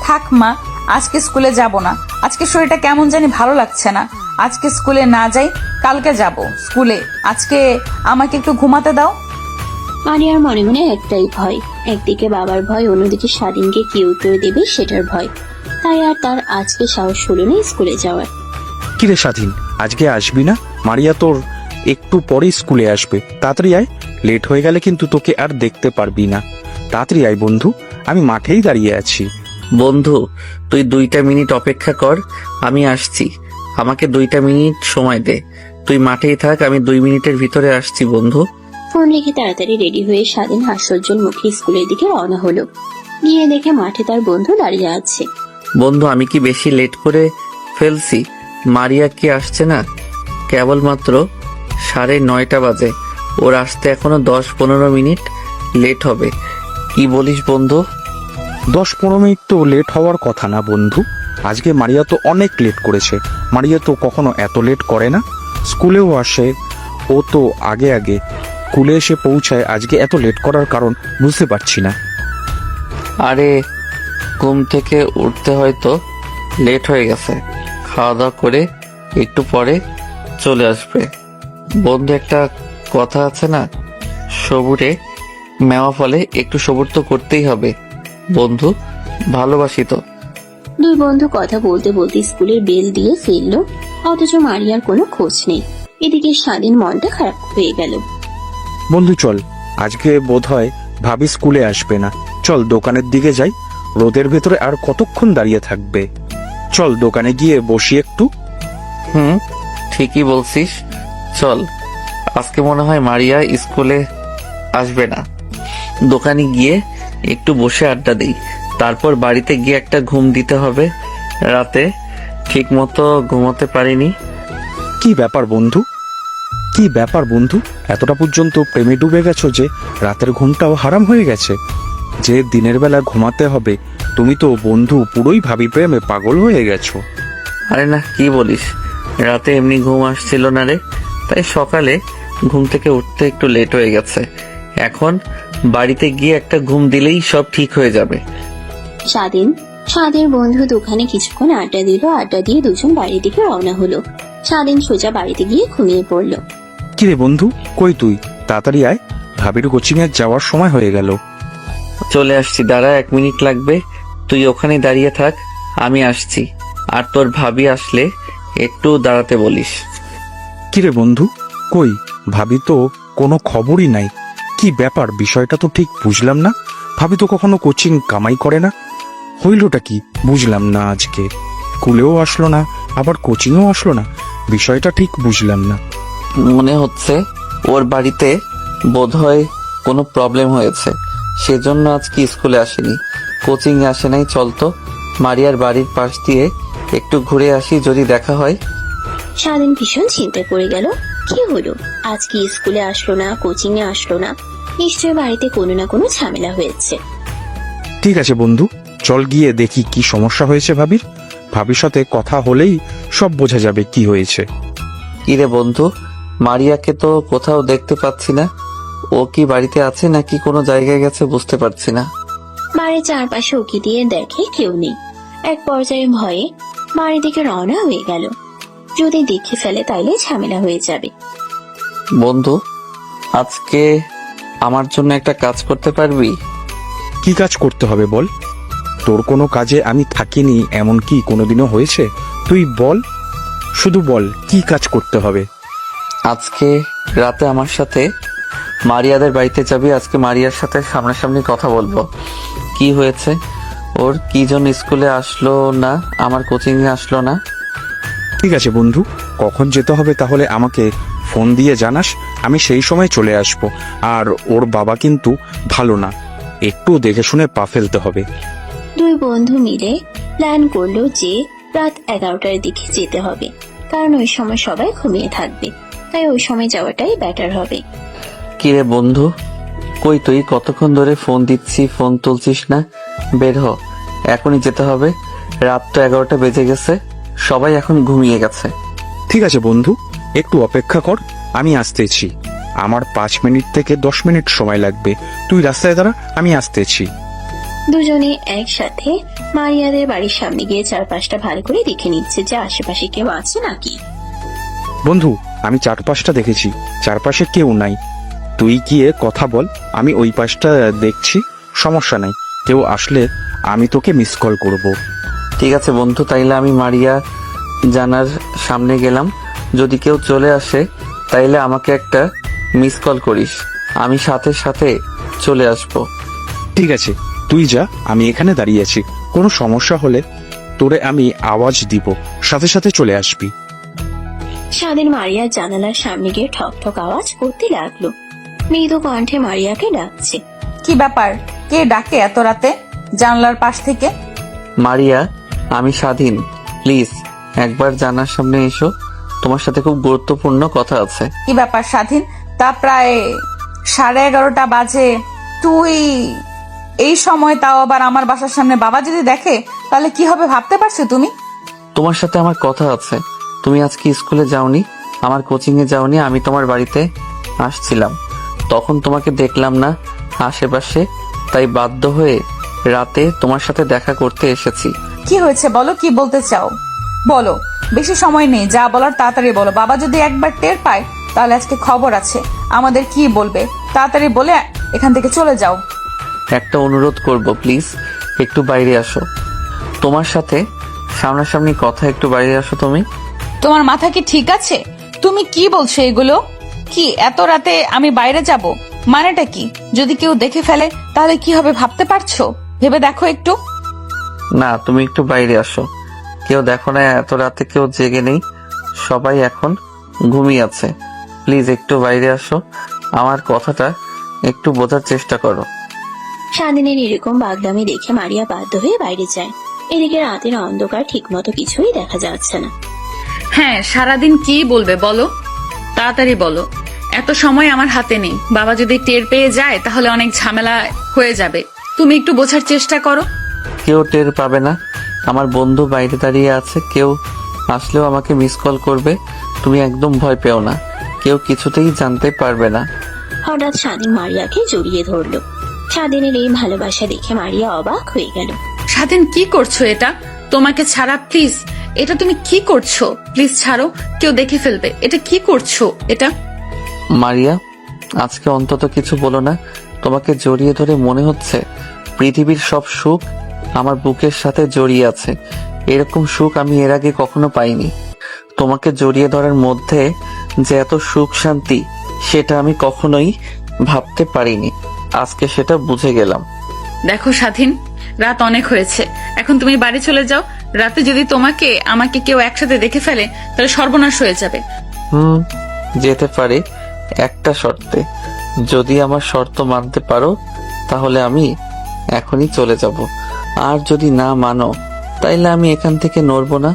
থাক মা, আজকে স্কুলে যাব না। আজকে শরীরটা কেমন জানি ভালো লাগছে না। আজকে স্কুলে না যাই, কালকে যাব স্কুলে। আজকে আমাকে একটু ঘুমাতে দাও। মারিয়ার মনে মনে একটাই ভয়, একদিকে বাবার ভয়, অন্যদিকে স্বাধীনকে কি উত্তর দেবে সেটার ভয়। তাই আর তার আজকে সাহস হলো না স্কুলে যাওয়ার। কিরে স্বাধীন, আজকে আসবি না? মারিয়া তোর একটু পরে স্কুলে আসবে, তাড়াতাড়ি আয়। লেট হয়ে গেলে কিন্তু তোকে আর দেখতে পারবি না। তাড়াতাড়ি আয় বন্ধু, আমি মাঠেই দাঁড়িয়ে আছি। বন্ধু, তুই 2টা মিনিট অপেক্ষা কর, আমি আসছি। আমাকে 2টা মিনিট সময় দে। তুই মাঠেই থাক, আমি 2 মিনিটের ভিতরে আসছি বন্ধু। ফোন রেখে তাড়াতাড়ি রেডি হয়ে স্বাধীন হাস্যোজ্জ্বল মুখে স্কুলের দিকে রওনা হলো। গিয়ে দেখে মাঠে তার বন্ধু দাঁড়িয়ে আছে। বন্ধু, আমি কি বেশি লেট করে ফেলছি? মারিয়া কি আসছে না? কেবলমাত্র 9:30 বাজে, ওর আসতে এখনো 10-15 মিনিট লেট হবে। কি বলিস বন্ধু? 10-15 মিনিট তো লেট হওয়ার কথা না বন্ধু। আজকে মারিয়া তো অনেক লেট করেছে। মারিয়া তো কখনো এত লেট করে না, স্কুলেও আসে। ও তো আগে আগে স্কুলে এসে পৌঁছায়, আজকে এত লেট করার কারণ বুঝতে পারছি না। আরে, ঘুম থেকে উঠতে হয়তো লেট হয়ে গেছে। খাওয়া দাওয়া করে একটু পরে চলে আসবে। বন্ধু, একটা কথা আছে না, সবুরে মেওয়া ফলে, একটু সবুর তো করতেই হবে বন্ধু, ভালোবাসি তো। দুই বন্ধু কথা বলতে বলতে স্কুলের বেল দিয়ে ফেললো, অথচ মারিয়ার কোনো খোঁজ নেই। এদিকে স্বাধীন মনটা খারাপ হয়ে গেল। বন্ধু চল, আজকে বোধহয় ভাবি স্কুলে আসবে না। চল দোকানের দিকে যাই, রোদের ভেতরে আর কতক্ষণ দাঁড়িয়ে থাকবে। চল দোকানে গিয়ে বসি একটু। ঠিকই বলছিস, চল। আজকে মনে হয় মারিয়া স্কুলে আসবে না। দোকানে গিয়ে একটু বসে আড্ডা দিই, তারপর বাড়িতে গিয়ে একটা ঘুম দিতে হবে। রাতে ঠিক মতো ঘুমোতে পারিনি। কি ব্যাপার বন্ধু, কি ব্যাপার বন্ধু, এতটা পর্যন্ত প্রেমে ডুবে গেছো যে রাতের ঘুমটাও হারাম হয়ে গেছে? যে দিনের বেলা ঘুমাতে হবে, তুমি তো বন্ধু পুরোই ভাবি প্রেমে পাগল হয়ে গেছো। আরে না, কি বলিস, রাতে এমনি ঘুম আসছিল না রে, তাই সকালে ঘুম থেকে উঠতে একটু লেট হয়ে গেছে। এখন বাড়িতে গিয়ে একটা ঘুম দিলেই সব ঠিক হয়ে যাবে। স্বাধীন বন্ধু দোকানে কিছুক্ষণ আড্ডা দিল। আড্ডা দিয়ে দুজন বাড়ির দিকে রওনা হলো। স্বাধীন সোজা বাড়িতে গিয়ে ঘুমিয়ে পড়লো। কিরে বন্ধু, কই তুই? তাড়াতাড়ি আয়, ভাবির কোচিং এর যাওয়ার সময় হয়ে গেল। চলে আসছি, দাঁড়া, 1 মিনিট লাগবে। তুই ওখানে দাঁড়িয়ে থাক, আমি আসছি। আর তোর ভাবি আসলে একটু দাঁড়াতে বলিস। কিরে বন্ধু, কই ভাবি তো কোনো খবরই নাই। কি ব্যাপার, বিষয়টা তো ঠিক বুঝলাম না। ভাবি তো কখনো কোচিং কামাই করে না, হইলটা কি বুঝলাম না। আজকে স্কুলেও আসলো না, আবার কোচিংও আসলো না, বিষয়টা ঠিক বুঝলাম না। মনে হচ্ছে ওর বাড়িতে বোধহয় কোনো প্রবলেম হয়েছে, সেজন্য আজকে স্কুলে আসেনি, কোচিং এ আসে নাই। চল তো মারিয়ার বাড়ির পাশ দিয়ে একটু ঘুরে আসি, যদি দেখা হয়। স্বাধীন ভীষণ চিন্তায় পড়ে গেল। কি হলো, আজকে স্কুলে আসলো না, কোচিং এ আসলো না, নিশ্চয় বাড়িতে কোনো না কোনো ঝামেলা হয়েছে। ঠিক আছে বন্ধু, চল গিয়ে দেখি কি সমস্যা হয়েছে ভাবির। ভাবির সাথে কথা হলেই সব বোঝা যাবে কি হয়েছে। কিরে বন্ধু, মারিয়াকে তো কোথাও দেখতে পাচ্ছি না। ও কি বাড়িতে আছে নাকি কোনো জায়গায় গেছে বুঝতে পারছি না। বাড়ির চারপাশে উকি দিয়ে দেখে কেউ নেই। এক পর্যায়ে ভয়ে বাড়ির দিকে রওনা হয়ে গেল। যদি দেখে ফেলে তাইলে ঝামেলা হয়ে যাবে। বন্ধু, আজকে আমার জন্য একটা কাজ করতে পারবি? কি কাজ করতে হবে বল? তোর কোনো কাজে আমি থাকিনি এমন কি কোনোদিনও হয়েছে? তুই বল, শুধু বল কি কাজ করতে হবে। আজকে রাতে আমার সাথে মারিয়াদের বাড়িতে যাবি। আজকে মারিয়ার সাথে সামনাসামনি কথা বলবো। কি হয়েছে ওর, কি জন্য স্কুলে আসলো না, আমার কোচিংয়ে আসলো না? ঠিক আছে বন্ধু, কখন যেতে হবে তাহলে আমাকে ফোন দিয়ে জানাস, আমি সেই সময় চলে আসব। আর ওর বাবা কিন্তু ভালো না, একটু দেখে শুনে পা ফেলতে হবে। দুই বন্ধু মিলে প্ল্যান করলো যে রাত 11টার দিকে যেতে হবে, কারণ ওই সময় সবাই ঘুমিয়ে থাকবে, তাই ওই সময় যাওয়াটাই বেটার হবে। কিরে বন্ধু, কই তুই? কতক্ষণ ধরে ফোন দিচ্ছি, ফোন তুলছিস না। বের হ, এখনই যেতে হবে। রাত তো 11টা বেজে গেছে, সবাই এখন ঘুমিয়ে গেছে। ঠিক আছে বন্ধু, একটু অপেক্ষা কর, আমি আসতেছি। আমার 5 মিনিট থেকে 10 মিনিট সময় লাগবে। তুই রাস্তায় দাঁড়া, আমি আসতেছি। দুজনে একসাথে মারিয়াদের বাড়ির সামনে গিয়ে চারপাশটা ভালো করে দেখে নিচ্ছে যে আশেপাশে কেউ আছে নাকি। বন্ধু, আমি চারপাশটা দেখেছি, চারপাশে কেউ নাই। তুই গিয়ে কথা বল, আমি ওই পাশটা দেখছি, সমস্যা নাই। কেউ আসলে আমি তোকে মিস কল করব। ঠিক আছে বন্ধু, তাইলে আমি মারিয়া জানার সামনে গেলাম। যদি কেউ চলে আসে তাইলে আমাকে একটা মিস কল করিস, আমি সাথে সাথে চলে আসব। ঠিক আছে, তুই যা, আমি এখানে দাঁড়িয়ে আছি। কোনো সমস্যা হলে তোরে আমি আওয়াজ দিব, সাথে সাথে চলে আসবি। স্বাধীন মারিয়ার জানালার সামনে গিয়ে ঠক ঠক আওয়াজ করতে লাগলো। মৃদু কণ্ঠে মারিয়াকে ডাকছে। কি ব্যাপার, কে ডাকে এত রাতে জানলার পাশ থেকে? মারিয়া, আমি স্বাধীন, প্লিজ একবার জানার সামনে এসো, তোমার সাথে খুব গুরুত্বপূর্ণ কথা আছে। কি ব্যাপার স্বাধীন, তা প্রায় 11:30 বাজে, তুই এই সময়, তাও আবার আমার বাসার সামনে? বাবা যদি দেখে তাহলে কি হবে ভাবতে পারছো তুমি? তোমার সাথে আমার কথা আছে। তুমি আজকে স্কুলে যাওনি, আমার কোচিংয়ে যাওনি, আমি তোমার বাড়িতে আসছিলাম, তখন তোমাকে দেখলাম না আশেপাশে, তাই বাধ্য হয়ে রাতে তোমার সাথে দেখা করতে এসেছি। কি হয়েছে বলো, কি বলতে চাও বলো, বেশি সময় নেই, যা বলার তাড়াতাড়ি বলো। বাবা যদি একবার টের পায় তাহলে আজকে খবর আছে, আমাদের কি বলবে? তাড়াতাড়ি বলে এখান থেকে চলে যাও। একটা অনুরোধ করব, প্লিজ একটু বাইরে আসো। তোমার সাথে সামনাসামনি কথা, একটু বাইরে আসো তুমি। তোমার মাথা কি ঠিক আছে? তুমি কি বলছো এগুলো? কি এত রাতে আমি বাইরে যাব, মানেটা কি? যদি কেউ দেখে ফেলে তাহলে কি হবে ভাবতে পারছো? ভেবে দেখো একটু। না, তুমি একটু বাইরে আসো। কেউ দেখো না, এত রাতে কেউ জেগে নেই, সবাই এখন ঘুমিয়ে আছে। প্লিজ একটু বাইরে আসো, আমার কথাটা একটু বোঝার চেষ্টা করো। স্বাধীনের এরকম বাগদামি দেখে মারিয়া বাধ্য হয়ে বাইরে যায়। এদিকে রাতের অন্ধকার ঠিকমতো কিছুই দেখা যাচ্ছে না। হ্যাঁ, সারাদিন কি বলবে বলো, তাড়াতাড়ি বলো, এত সময় আমার হাতে নেই। বাবা যদি টের পেয়ে যায় তাহলে অনেক ঝামেলা হয়ে যাবে, তুমি একটু বোঝার চেষ্টা করো। কেউ টের পাবে না, আমার বন্ধু বাইরে দাঁড়িয়ে আছে, কেউ আসলেও আমাকে মিস কল করবে। তুমি একদম ভয় পেও না, কেউ কিছুতেই জানতে পারবে না। হঠাৎ স্বাধীন মারিয়াকে জড়িয়ে ধরলো। স্বাধীনের এই ভালোবাসা দেখে মারিয়া অবাক হয়ে গেল। স্বাধীন, কি করছো এটা? তোমাকে ছাড়া, প্লিজ, এটা তুমি কি করছো? প্লিজ ছাড়ো, কেউ দেখে ফেলবে। এটা কি করছো এটা? মারিয়া, আজকে অন্তত কিছু বলো না। তোমাকে জড়িয়ে ধরে মনে হচ্ছে পৃথিবীর সব সুখ আমার বুকের সাথে জড়িয়ে আছে। এরকম সুখ আমি এর আগে কখনো পাইনি। তোমাকে জড়িয়ে ধরার মধ্যে যে এত সুখ শান্তি, সেটা আমি কখনোই ভাবতে পারিনি। আজকে সেটা বুঝে গেলাম। দেখো স্বাধীন, রাত অনেক হয়েছে, এখন তুমি বাড়ি চলে যাও। রাতে যদি তোমাকে আমাকে কেউ একসাথে দেখে ফেলে তাহলে সর্বনাশ হয়ে যাবে। যেতে পারে, একটা শর্তে। যদি আমার শর্ত মানতে পারো তাহলে আমি এখনই চলে যাব, আর যদি না মানো তাইলে আমি এখান থেকে নড়বো না।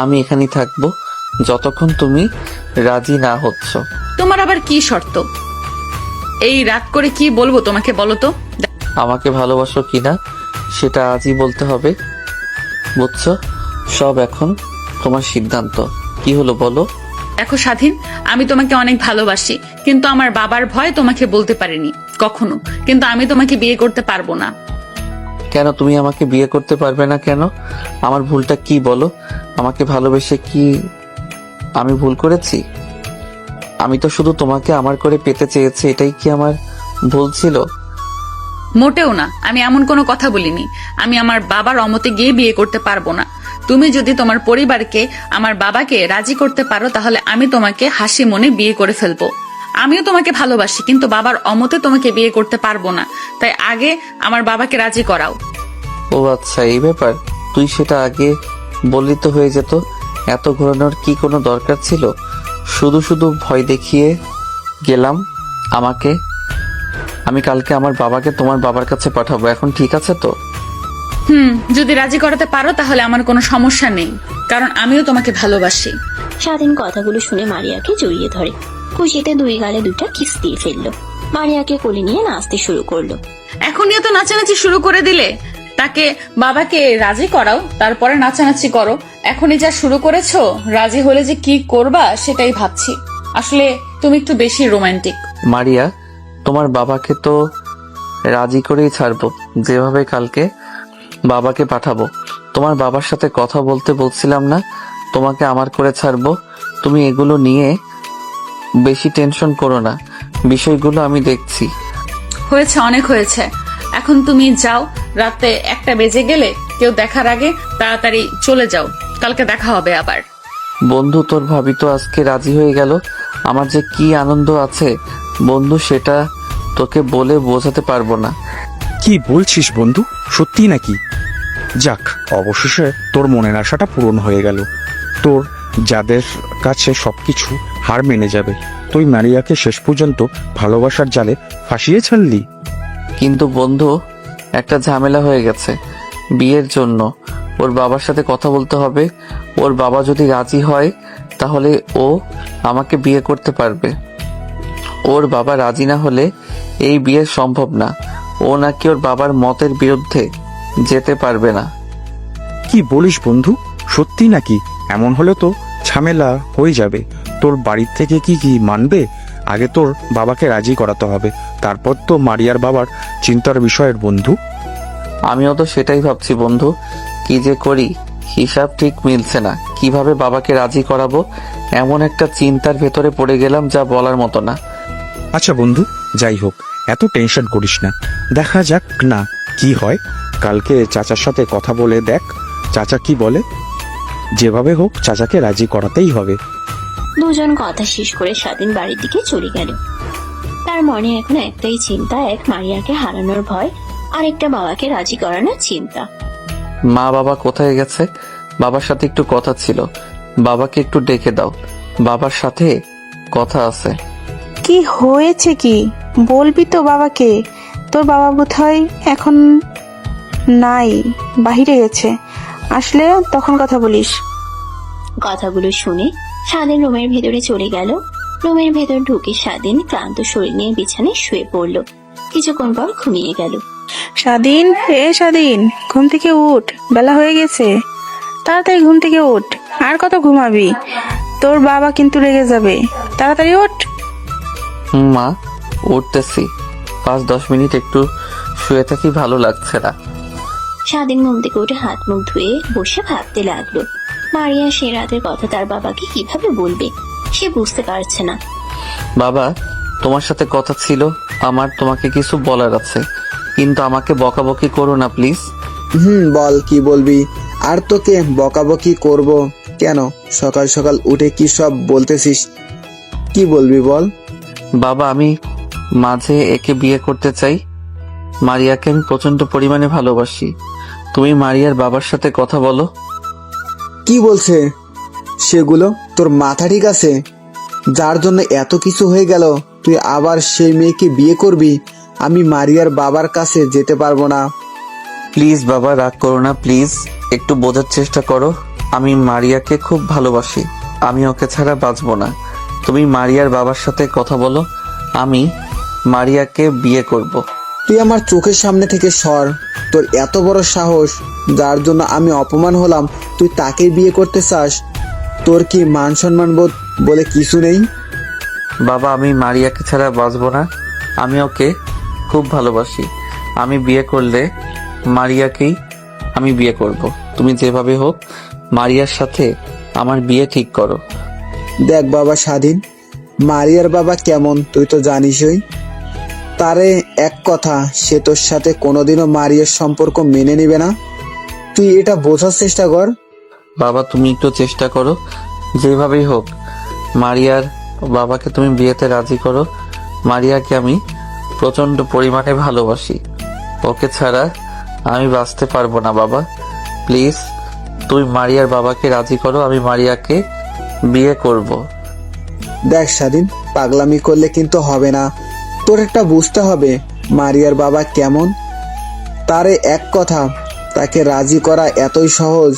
আমি এখানেই থাকবো যতক্ষণ তুমি রাজি না হচ্ছ। তোমার আবার কি শর্ত? এই রাত করে কি বলবো তোমাকে, বলো তো? আমাকে ভালোবাসো কিনা সেটা আজই বলতে হবে, বুঝছো? সব এখন তোমার সিদ্ধান্ত। কি হলো বলো? দেখো স্বাধীন, আমি তোমাকে অনেক ভালোবাসি, কিন্তু আমার বাবার ভয় তোমাকে বলতে পারিনি কখনো। কিন্তু আমি তোমাকে বিয়ে করতে পারবো না। কেন তুমি আমাকে বিয়ে করতে পারবে না কেন? আমার ভুলটা কি বলো? আমাকে ভালোবেসে কি আমি ভুল করেছি? আমি তো শুধু তোমাকে আমার করে পেতে চেয়েছি, এটাই কি আমার ভুল ছিল? মোটেও না, আমি এমন কোনো কথা বলিনি। আমি আমার বাবার অমতে গিয়ে বিয়ে করতে পারবো না। তুমি যদি তোমার পরিবারকে, আমার বাবাকে রাজি করতে পারো, তাহলে আমি তোমাকে হাসি মনে বিয়ে করে ফেলবো। আমিও তোমাকে ভালোবাসি, কিন্তু বাবার অমতে তোমাকে বিয়ে করতে পারবো না। তাই আগে আমার বাবাকে রাজি করাও। ও আচ্ছা, এই ব্যাপার। তুই সেটা আগে বললি তো হয়ে যেত। এত ঘোরানোর কি কোনো দরকার ছিল? শুধু শুধু ভয় দেখিয়ে গেলাম আমাকে। আমি কালকে আমার বাবাকে তোমার বাবার কাছে পাঠাবো, এখন ঠিক আছে তো? যদি রাজি করাতে পারো তাহলে আমার কোনো সমস্যা নেই, কারণ আমিও তোমাকে ভালোবাসি। স্বাধীন কথাগুলো শুনে মারিয়াকে জড়িয়ে ধরে। খুশিতে দুই গালে দুটা কিস দিয়ে ফেললো। মারিয়াকে কোলে নিয়ে নাচতে শুরু করলো। এখনই তো নাচানাচি শুরু করে দিলে। তাকে বাবাকে রাজি করাও, তারপরে নাচানাচি করো। এখনই যা শুরু করেছো, রাজি হলে যে কি করবা সেটাই ভাবছি। আসলে তুমি একটু বেশি রোমান্টিক। মারিয়া, তোমার বাবাকে তো রাজি করেই ছাড়বো। যেভাবে কালকে বাবাকে পাঠাবো, তোমার বাবার সাথে কথা বলতে বলছিলাম না তোমাকে আমার করে ছাড়বো? তুমি এগুলো নিয়ে বেশি টেনশন করো না, বিষয়গুলো আমি দেখছি। হয়েছে, অনেক হয়েছে। এখন তুমি যাও, রাতে 1টা বেজে গেলে কেউ দেখার আগে তাড়াতাড়ি চলে যাও, কালকে দেখা হবে আবার। বন্ধু, তোর ভাবি তো আজকে রাজি হয়ে গেল। আমার যে কি আনন্দ আছে বন্ধু, সেটা তোকে বলে বোঝাতে পারবো না। কি বলছিস বন্ধু, সত্যি নাকি? যাক, অবশেষে তোর মনের আশাটা পূরণ হয়ে গেল। তোর যাদের কাছে সবকিছু হার মেনে যাবে, তুই মারিয়াকে শেষ পর্যন্ত ভালোবাসার জালে ফাঁসিয়ে ছাড়লি। কিন্তু বন্ধু, একটা ঝামেলা হয়ে গেছে। বিয়ের জন্য ওর বাবার সাথে কথা বলতে হবে। ওর বাবা যদি রাজি হয় তাহলে ও আমাকে বিয়ে করতে পারবে। ওর বাবা রাজি না হলে এই বিয়ে সম্ভব না। ও নাকি ওর বাবার মতের বিরুদ্ধে যেতে পারবে না। কি বলিস বন্ধু, সত্যি নাকি? এমন হলে তো ঝামেলা হয়ে যাবে। তোর বাড়ির থেকে কি কি মানবে? আগে তোর বাবাকে রাজি করাতে হবে, তারপর তো মারিয়ার বাবার চিন্তার বিষয়ের বন্ধু। আমিও তো সেটাই ভাবছি বন্ধু, কি যে করি হিসাব ঠিক মিলছে না। কিভাবে বাবাকে রাজি করাবো এমন একটা চিন্তার ভেতরে পড়ে গেলাম যা বলার মতো না। আচ্ছা বন্ধু, যাই হোক, এত টেনশন করিস না, দেখা যাক না কি হয়। কালকে চাচার সাথে কথা বলে দেখ চাচা কি বলে। যেভাবে হোক চাচাকে রাজি করাতেই হবে। দুজন কথা শেষ করে স্বাধীন বাড়ির দিকে চলে গেল। তার মনে এখন একটাই চিন্তা, এক মারিয়াকে হারানোর ভয়, আরেকটা বাবাকে রাজি করানোর চিন্তা। মা বাবা কোথায় গেছে? বাবার সাথে একটু কথা ছিল, বাবাকে একটু ডেকে দাও, বাবার সাথে কথা আছে। কি হয়েছে, কি বলবি তো বাবাকে? তোর বাবা বোধহয় এখন নাই, বাহিরে গেছে, আসলে তখন কথা বলিস। কথাগুলো শুনে স্বাধীন রুমের ভেতরে চলে গেল। রুমের ভেতর ঢুকে স্বাধীন ক্লান্ত শরীর নিয়ে বিছানায় শুয়ে পড়ল। কিছুক্ষণ পর ঘুমিয়ে গেল। স্বাধীন, স্বাধীন, ঘুম থেকে উঠ, বেলা হয়ে গেছে, তাড়াতাড়ি ঘুম থেকে উঠ। আর কত ঘুমাবি? তোর বাবা কিন্তু রেগে যাবে, তাড়াতাড়ি উঠ। মা, উঠতেছি। 5-10 মিনিট একটু শুয়ে থাকি, ভালো লাগছে না। স্বাধীন ঘুম থেকে উঠে হাত মুখ ধুয়ে বসে ভাবতে লাগলো। মারিয়া সে রাতের কথা তার বাবাকে কিভাবে বলবে, সে বুঝতে পারছে না। বাবা, তোমার সাথে কথা ছিল, আমার তোমাকে কিছু বলার আছে, কিন্তু আমাকে বকাবকি করো না প্লিজ। বল, কি বলবি? আর তোকে বকাবকি করব কেন? সকাল সকাল উঠে কি সব বলতেছিস? কি বলবি বল? বাবা, আমি মাঝে একে বিয়ে করতে চাই। মারিয়াকে আমি প্রচন্ড পরিমাণে ভালোবাসি। তুমি মারিয়ার বাবার সাথে কথা বলো। কি বলছে সেগুলো? তোর মাথা ঠিক আছে? যার জন্য এত কিছু হয়ে গেল, তুই আবার সেই মেয়েকে বিয়ে করবি? আমি মারিয়ার বাবার কাছে যেতে পারবো না। প্লিজ বাবা, রাগ করো না প্লিজ, একটু বোঝার চেষ্টা করো। আমি মারিয়াকে খুব ভালোবাসি, আমি ওকে ছাড়া বাঁচবো না। তুমি মারিয়ার বাবার সাথে কথা বলো, আমি মারিয়াকে বিয়ে করব। তুই আমার চোখের সামনে থেকে সর। তোর এত বড় সাহস, যার জন্য আমি অপমান হলাম, তুই তাকে বিয়ে করতে চাস? তোর কি মান সম্মান বোধ বলে কিছু নেই? বাবা, আমি মারিয়াকে ছাড়া বাঁচবো না, আমি ওকে খুব ভালোবাসি। আমি বিয়ে করলে মারিয়াকেই আমি বিয়ে করব। তুমি যেভাবে হোক মারিয়ার সাথে আমার বিয়ে ঠিক করো। দেখ বাবা স্বাধীন, মারিয়ার বাবা কেমন তুই তো জানিসই। তারে এক কথা, সে তোর সাথে কোনোদিনও মারিয়ার সম্পর্ক মেনে নিবে না। তুই এটা বোঝার চেষ্টা কর। বাবা তুমি একটু চেষ্টা করো, যেভাবেই হোক মারিয়ার বাবাকে তুমি বিয়েতে রাজি করো। মারিয়াকে আমি প্রচন্ড পরিমাণে ভালোবাসি, ওকে ছাড়া আমি বাঁচতে পারবো না। বাবা প্লিজ তুই মারিয়ার বাবাকে রাজি করো, আমি মারিয়াকে বিয়ে করব। দেখ স্বাধীন, পাগলামি করলে কিন্তু হবে না। তোর একটা বুঝতে হবে মারিয়ার বাবা কেমন। তারে এক কথা, তাকে রাজি করা এতই সহজ।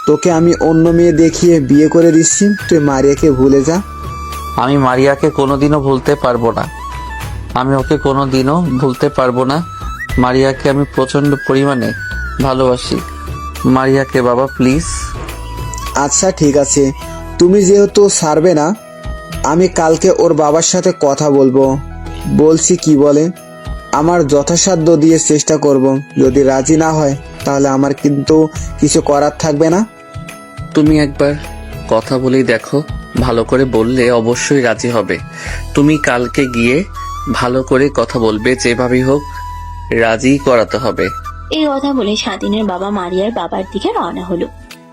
তোকে আমি অন্য মেয়ে দেখিয়ে বিয়ে করে দিচ্ছি, তুই মারিয়াকে ভুলে যা। আমি মারিয়াকে কোনোদিনও ভুলতে পারবো না, আমি ওকে কোনোদিনও ভুলতে পারবো না। মারিয়াকে আমি প্রচন্ড পরিমাণে ভালোবাসি। মারিয়াকে বাবা প্লিজ। আচ্ছা ঠিক আছে, তুমি যেহেতু ছাড়বে না, আমি কালকে ওর বাবার সাথে কথা বলবো। বলছি কি বলে, আমার যথাসাধ্য দিয়ে চেষ্টা করব। যদি রাজি না হয় তাহলে আমার কিন্তু কিছু করার থাকবে না। তুমি একবার কথা বলেই দেখো, ভালো করে বললে অবশ্যই রাজি হবে। তুমি কালকে গিয়ে ভালো করে কথা বলবে, যেভাবেই হোক রাজি করাতে হবে। এই কথা বলে স্বাধীনের বাবা মারিয়ার বাবার দিকে রওনা হলো।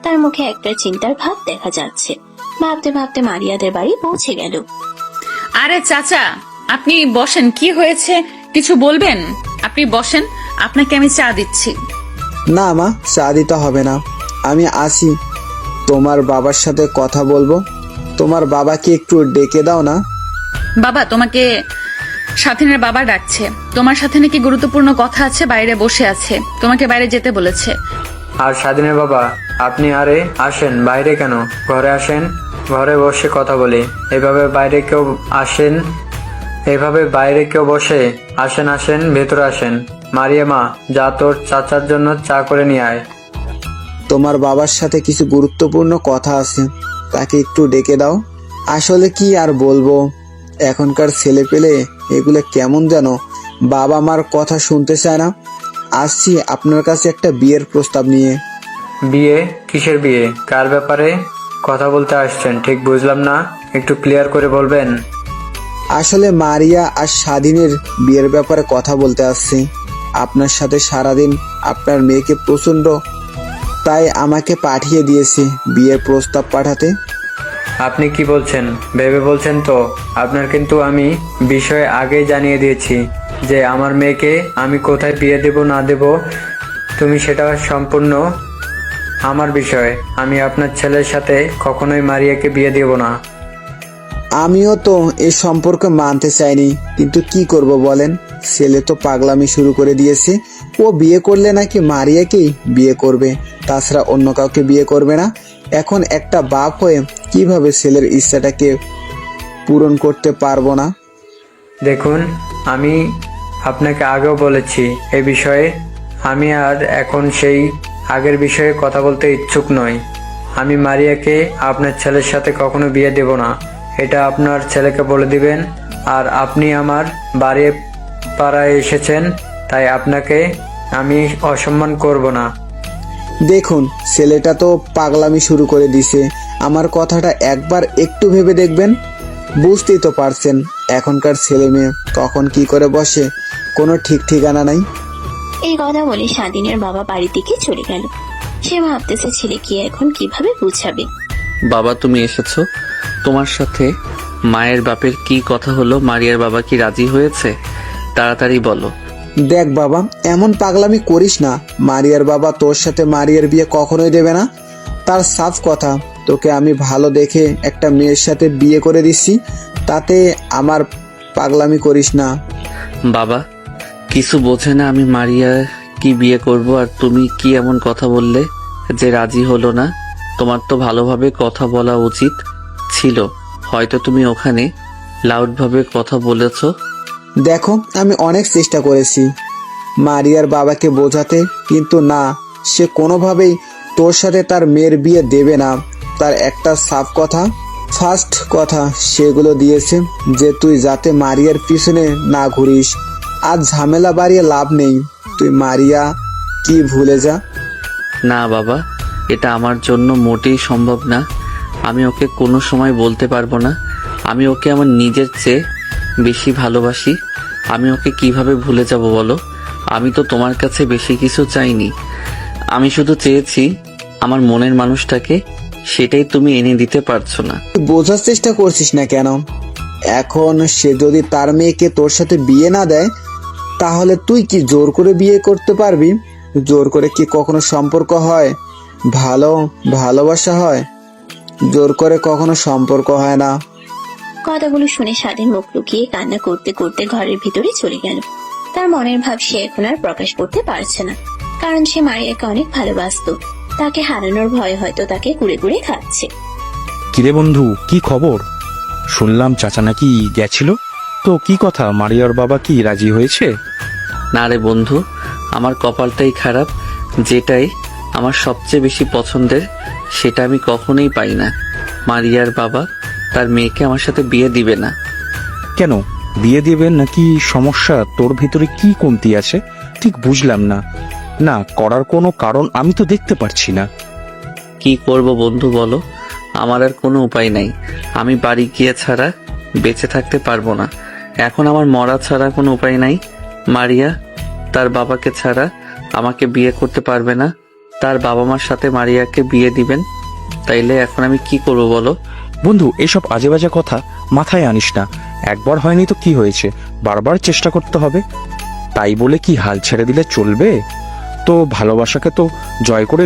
তার মুখে একটা চিন্তার ভাব দেখা যাচ্ছে। ভাবতে ভাবতে মারিয়াদের বাড়ি পৌঁছে গেল। আরে চাচা, আপনি বসেন, কি হয়েছে কিছু বলবেন? আপনি বসেন, আপনাকে আমি চা দিচ্ছি। না মা, চা দিতে হবে না, আমি আসি। তোমার বাবার সাথে কথা বলবো। তোমার বাবাকে একটু ডেকে দাও না। বাবা, তোমাকে স্বাধীনের বাবা ডাকছে। তোমার সাথে নাকি গুরুত্বপূর্ণ কথা আছে, বাইরে বসে আছে, তোমাকে বাইরে যেতে বলেছে। আর স্বাধীনের বাবা আপনি আরে আসেন, বাইরে কেন, ঘরে আসেন, ঘরে বসে কথা বলি। এভাবে বাইরে কেউ আসেন, এভাবে বাইরে কেউ বসে? আসেন আসেন, ভেতরে আসেন। মারিয়া মা, যা তোর চাচার জন্য চা করে নিয়ে আয়। তোমার বাবার সাথে কিছু গুরুত্বপূর্ণ কথা আছে, তাকে একটু ডেকে দাও। আসলে কি আর বলবো, এখনকার ছেলে পেলে এগুলো কেমন যেন বাবা মার কথা শুনতে চায় না। আসছি আপনার কাছে একটা বিয়ের প্রস্তাব নিয়ে। বিয়ে? কিসের বিয়ে? কার ব্যাপারে কথা বলতে আসছেন ঠিক বুঝলাম না, একটু ক্লিয়ার করে বলবেন। আসলে মারিয়া আর স্বাধীনের বিয়ের ব্যাপারে কথা বলতে আসছি। আপনার সাথে সারাদিন আপনার মেয়েকে প্রচন্ড, তাই আমাকে পাঠিয়ে দিয়েছে বিয়ের প্রস্তাব পাঠাতে। আপনি কি বলছেন? ভেবে বলছেন তো? আপনার কিন্তু আমি বিষয়ে আগেই জানিয়ে দিয়েছি যে আমার মেয়েকে আমি কোথায় বিয়ে দেব না দেব, তুমি সেটা সম্পূর্ণ আমার বিষয়। আমি আপনার ছেলের সাথে কখনোই মারিয়াকে বিয়ে দেব না। আমিও তো এই সম্পর্ক মানতে চাইনি, কিন্তু কি করব বলেন, ছেলে তো পাগলামি শুরু করে দিয়েছে। ও বিয়ে করলে নাকি মারিয়াকেই বিয়ে করবে, তাছাড়া অন্য কাউকে বিয়ে করবে না। এখন একটা বাপ হয়ে কিভাবে ছেলের ইচ্ছাটাকে পূরণ করতে পারবো না? দেখুন, আমি আপনাকে আগেও বলেছি এ বিষয়ে, আমি আর এখন সেই আগের বিষয়ে কথা বলতে ইচ্ছুক নই। আমি মারিয়াকে আপনার ছেলের সাথে কখনো বিয়ে দেব না, এটা আপনার ছেলেকে বলে দিবেন। আর আপনি আমার বাড়ি পাড়ায় এসেছেন, তাই আপনাকে আমি অসম্মান করব না। দেখুন, ছেলেটা তো পাগলামি শুরু করে দিছে। আমার কথাটা একবার একটু ভেবে দেখবেন। বুঝতেই তো পারছেন এখনকার ছেলে মেয়ে কখন কি করে বসে, কোনো ঠিক ঠিকানা নাই। এই কথা বলে স্বাধীনের বাবা বাড়ি থেকে চলে গেল। সে ভাবতেছে ছেলেকে এখন কিভাবে বুঝাবে। বাবা তুমি এসেছো, তোমার সাথে মায়ের বাপের কি কথা হলো? মারিয়ার বাবা কি রাজি হয়েছে? তাড়াতাড়ি বলো। দেখ বাবা, এমন পাগলামি করিস না। মারিয়ার বাবা তোর সাথে মারিয়ার বিয়ে কখনোই দেবে না, তার সাফ কথা। তোকে আমি ভালো দেখে একটা মেয়ের সাথে বিয়ে করে দিচ্ছি, তাতে আমার পাগলামি করিস না। বাবা কিছু বোঝে না, আমি মারিয়া কি বিয়ে করব, আর তুমি কি এমন কথা বললে যে রাজি হলো না? তোমার তো ভালোভাবে কথা বলা উচিত ছিল, হয়তো তুমি ওখানে লাউড ভাবে কথা বলেছো। দেখো, আমি অনেক চেষ্টা করেছি মারিয়ার বাবাকে বোঝাতে, কিন্তু না, সে কোনোভাবেই তোর সাথে তার মেয়ের বিয়ে দেবে না। তার একটা সাফ কথা, ফার্স্ট কথা সেগুলো দিয়েছে যে তুই যাতে মারিয়ার পিছনে না ঘুরিস। আর ঝামেলা বাড়িয়ে লাভ নেই, তুই মারিয়া কি ভুলে যা। না বাবা, এটা আমার জন্য মোটেই সম্ভব না। আমি ওকে কোনো সময় বলতে পারবো না আমি ওকে আমার নিজের চেয়ে বেশি ভালোবাসি। আমি ওকে কিভাবে ভুলে যাব বলো? আমি তো তোমার কাছে বেশি কিছু চাইনি। আমি শুধু চেয়েছি আমার মনের মানুষটাকে, সেটাই তুমি এনে দিতে পারছো না। তুই বোঝার চেষ্টা করছিস না কেন? এখন সে যদি তার মেয়েকে তোর সাথে বিয়ে না দেয়, তাহলে তুই কি জোর করে বিয়ে করতে পারবি? জোর করে কি কখনো সম্পর্ক হয়? ভালোবাসা হয়? জোর করে কখনো সম্পর্ক হয় না। কথাগুলো শুনে স্বাধীন মুখ লুকিয়ে কান্না করতে করতে ঘরের ভিতরে চলে গেল। তার মনের ভাব সে এখন আর প্রকাশ করতে পারছে না, কারণ সে মারিয়াকে অনেক ভালোবাসতো। তাকে হারানোর ভয় হয়তো তাকে কুড়ে কুড়ে খাচ্ছে। কিরে বন্ধু, কি খবর? শুনলাম চাচা নাকি গেছিল, তো কি কথা, মারিয়ার বাবা কি রাজি হয়েছে? না রে বন্ধু, আমার কপালটাই খারাপ। যেটাই আমার সবচেয়ে বেশি পছন্দের সেটা আমি কখনোই পাই না। মারিয়ার বাবা তার মেয়েকে আমার সাথে বিয়ে দিবে না। কেন বিয়ে দেবেন নাকি? সমস্যা তোর ভিতরে কি কমতি আছে ঠিক বুঝলাম না। না করার কোনো কারণ আমি তো দেখতে পারছি না। কি করব বন্ধু বলো? আমার আর কোনো উপায় নাই। আমি বাড়ি গিয়ে ছাড়া বেঁচে থাকতে পারবো না। এখন আমার মরা ছাড়া কোনো উপায় নাই। মারিয়া তার বাবাকে ছাড়া আমাকে বিয়ে করতে পারবে না। তার বাবা মার সাথে মারিয়াকে বিয়ে দিবেন। তাইলে এখন আমি কি করব বলো? বন্ধু, এসব আজে বাজে কথা মাথায় আনিস না। একবার হয়নি তো কি হয়েছে, বারবার চেষ্টা করতে হবে। তাই বলে কি হাল ছেড়ে দিলে চলবে? তো ভালোবাসাকে তো জয় করে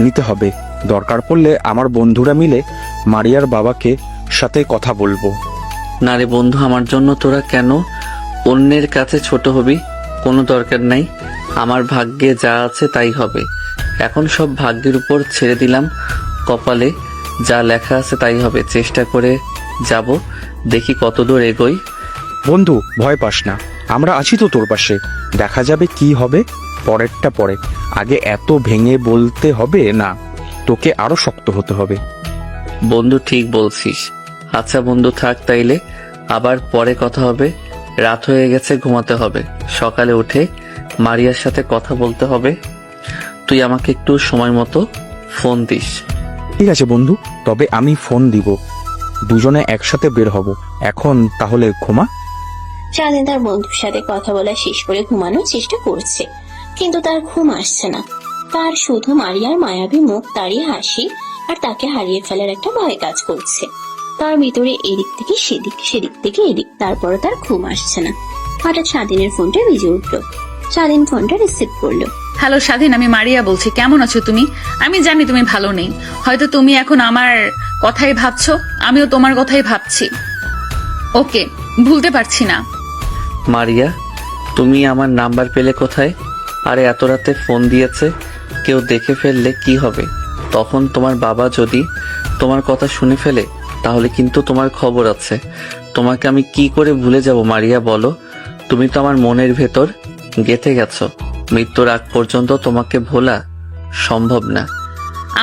নিতে হবে। দরকার পড়লে আমার বন্ধুরা মিলে মারিয়ার বাবাকে সাথে কথা বলবো। না রে বন্ধু, আমার জন্য তোরা কেন অন্যের কাছে ছোট হবি? কোনো দরকার নাই। আমার ভাগ্যে যা আছে তাই হবে। এখন সব ভাগ্যের উপর ছেড়ে দিলাম। কপালে যা লেখা আছে তাই হবে। চেষ্টা করে যাব, দেখি কতদূর এগোই। বন্ধু ভয় পাস না, আমরা আছি তো তোর পাশে। দেখা যাবে কি হবে, পরেরটা পরে। আগে এত ভেঙে বলতে হবে না, তোকে আরো শক্ত হতে হবে। বন্ধু ঠিক বলছিস। আচ্ছা বন্ধু থাক, তাইলে আবার পরে কথা হবে। রাত হয়ে গেছে, ঘুমাতে হবে। সকালে উঠে মারিয়ার সাথে কথা বলতে হবে। তুই আমাকে একটু সময় মতো ফোন দিস। ঠিক আছে বন্ধু, তবে আমি ফোন দিব। দুজনে একসাথে বের হব। এখন তাহলে ঘুমা। স্বাধীন তার বন্ধুর সাথে কথা বলা শেষ করে ঘুমানোর চেষ্টা করছে, কিন্তু তার ঘুম আসছে না। তার শুধু মারিয়ার মায়াবী মুখ, তারই হাসি আর তাকে হারিয়ে ফেলার একটা ভয় কাজ করছে। তার ভিতরে এদিক থেকে সেদিক, সেদিক থেকে এদিক, তারপরে তার ঘুম আসছে না। হঠাৎ স্বাধীনের ফোনটা বেজে উঠলো। স্বাধীন ফোনটা রিসিভ করলো। হ্যালো স্বাধীন, আমি মারিয়া বলছি। কেমন আছো তুমি? আমি জানি তুমি ভালো নেই। হয়তো তুমি এখন আমার কথাই ভাবছো, আমিও তোমার কথাই ভাবছি। ওকে, ভুলতে পারছি না। মারিয়া, তুমি আমার নাম্বার পেলে কোথায়? আরে এত রাতে ফোন দিয়েছে, কেউ দেখে ফেললে কি হবে? তখন তোমার বাবা যদি তোমার কথা শুনে ফেলে, তাহলে কিন্তু তোমার খবর আছে। তোমাকে আমি কি করে ভুলে যাব মারিয়া বলো? তুমি তো আমার মনের ভেতর গেঁথে গেছো। মৃত্যুর আগ পর্যন্ত তোমাকে ভোলা সম্ভব না।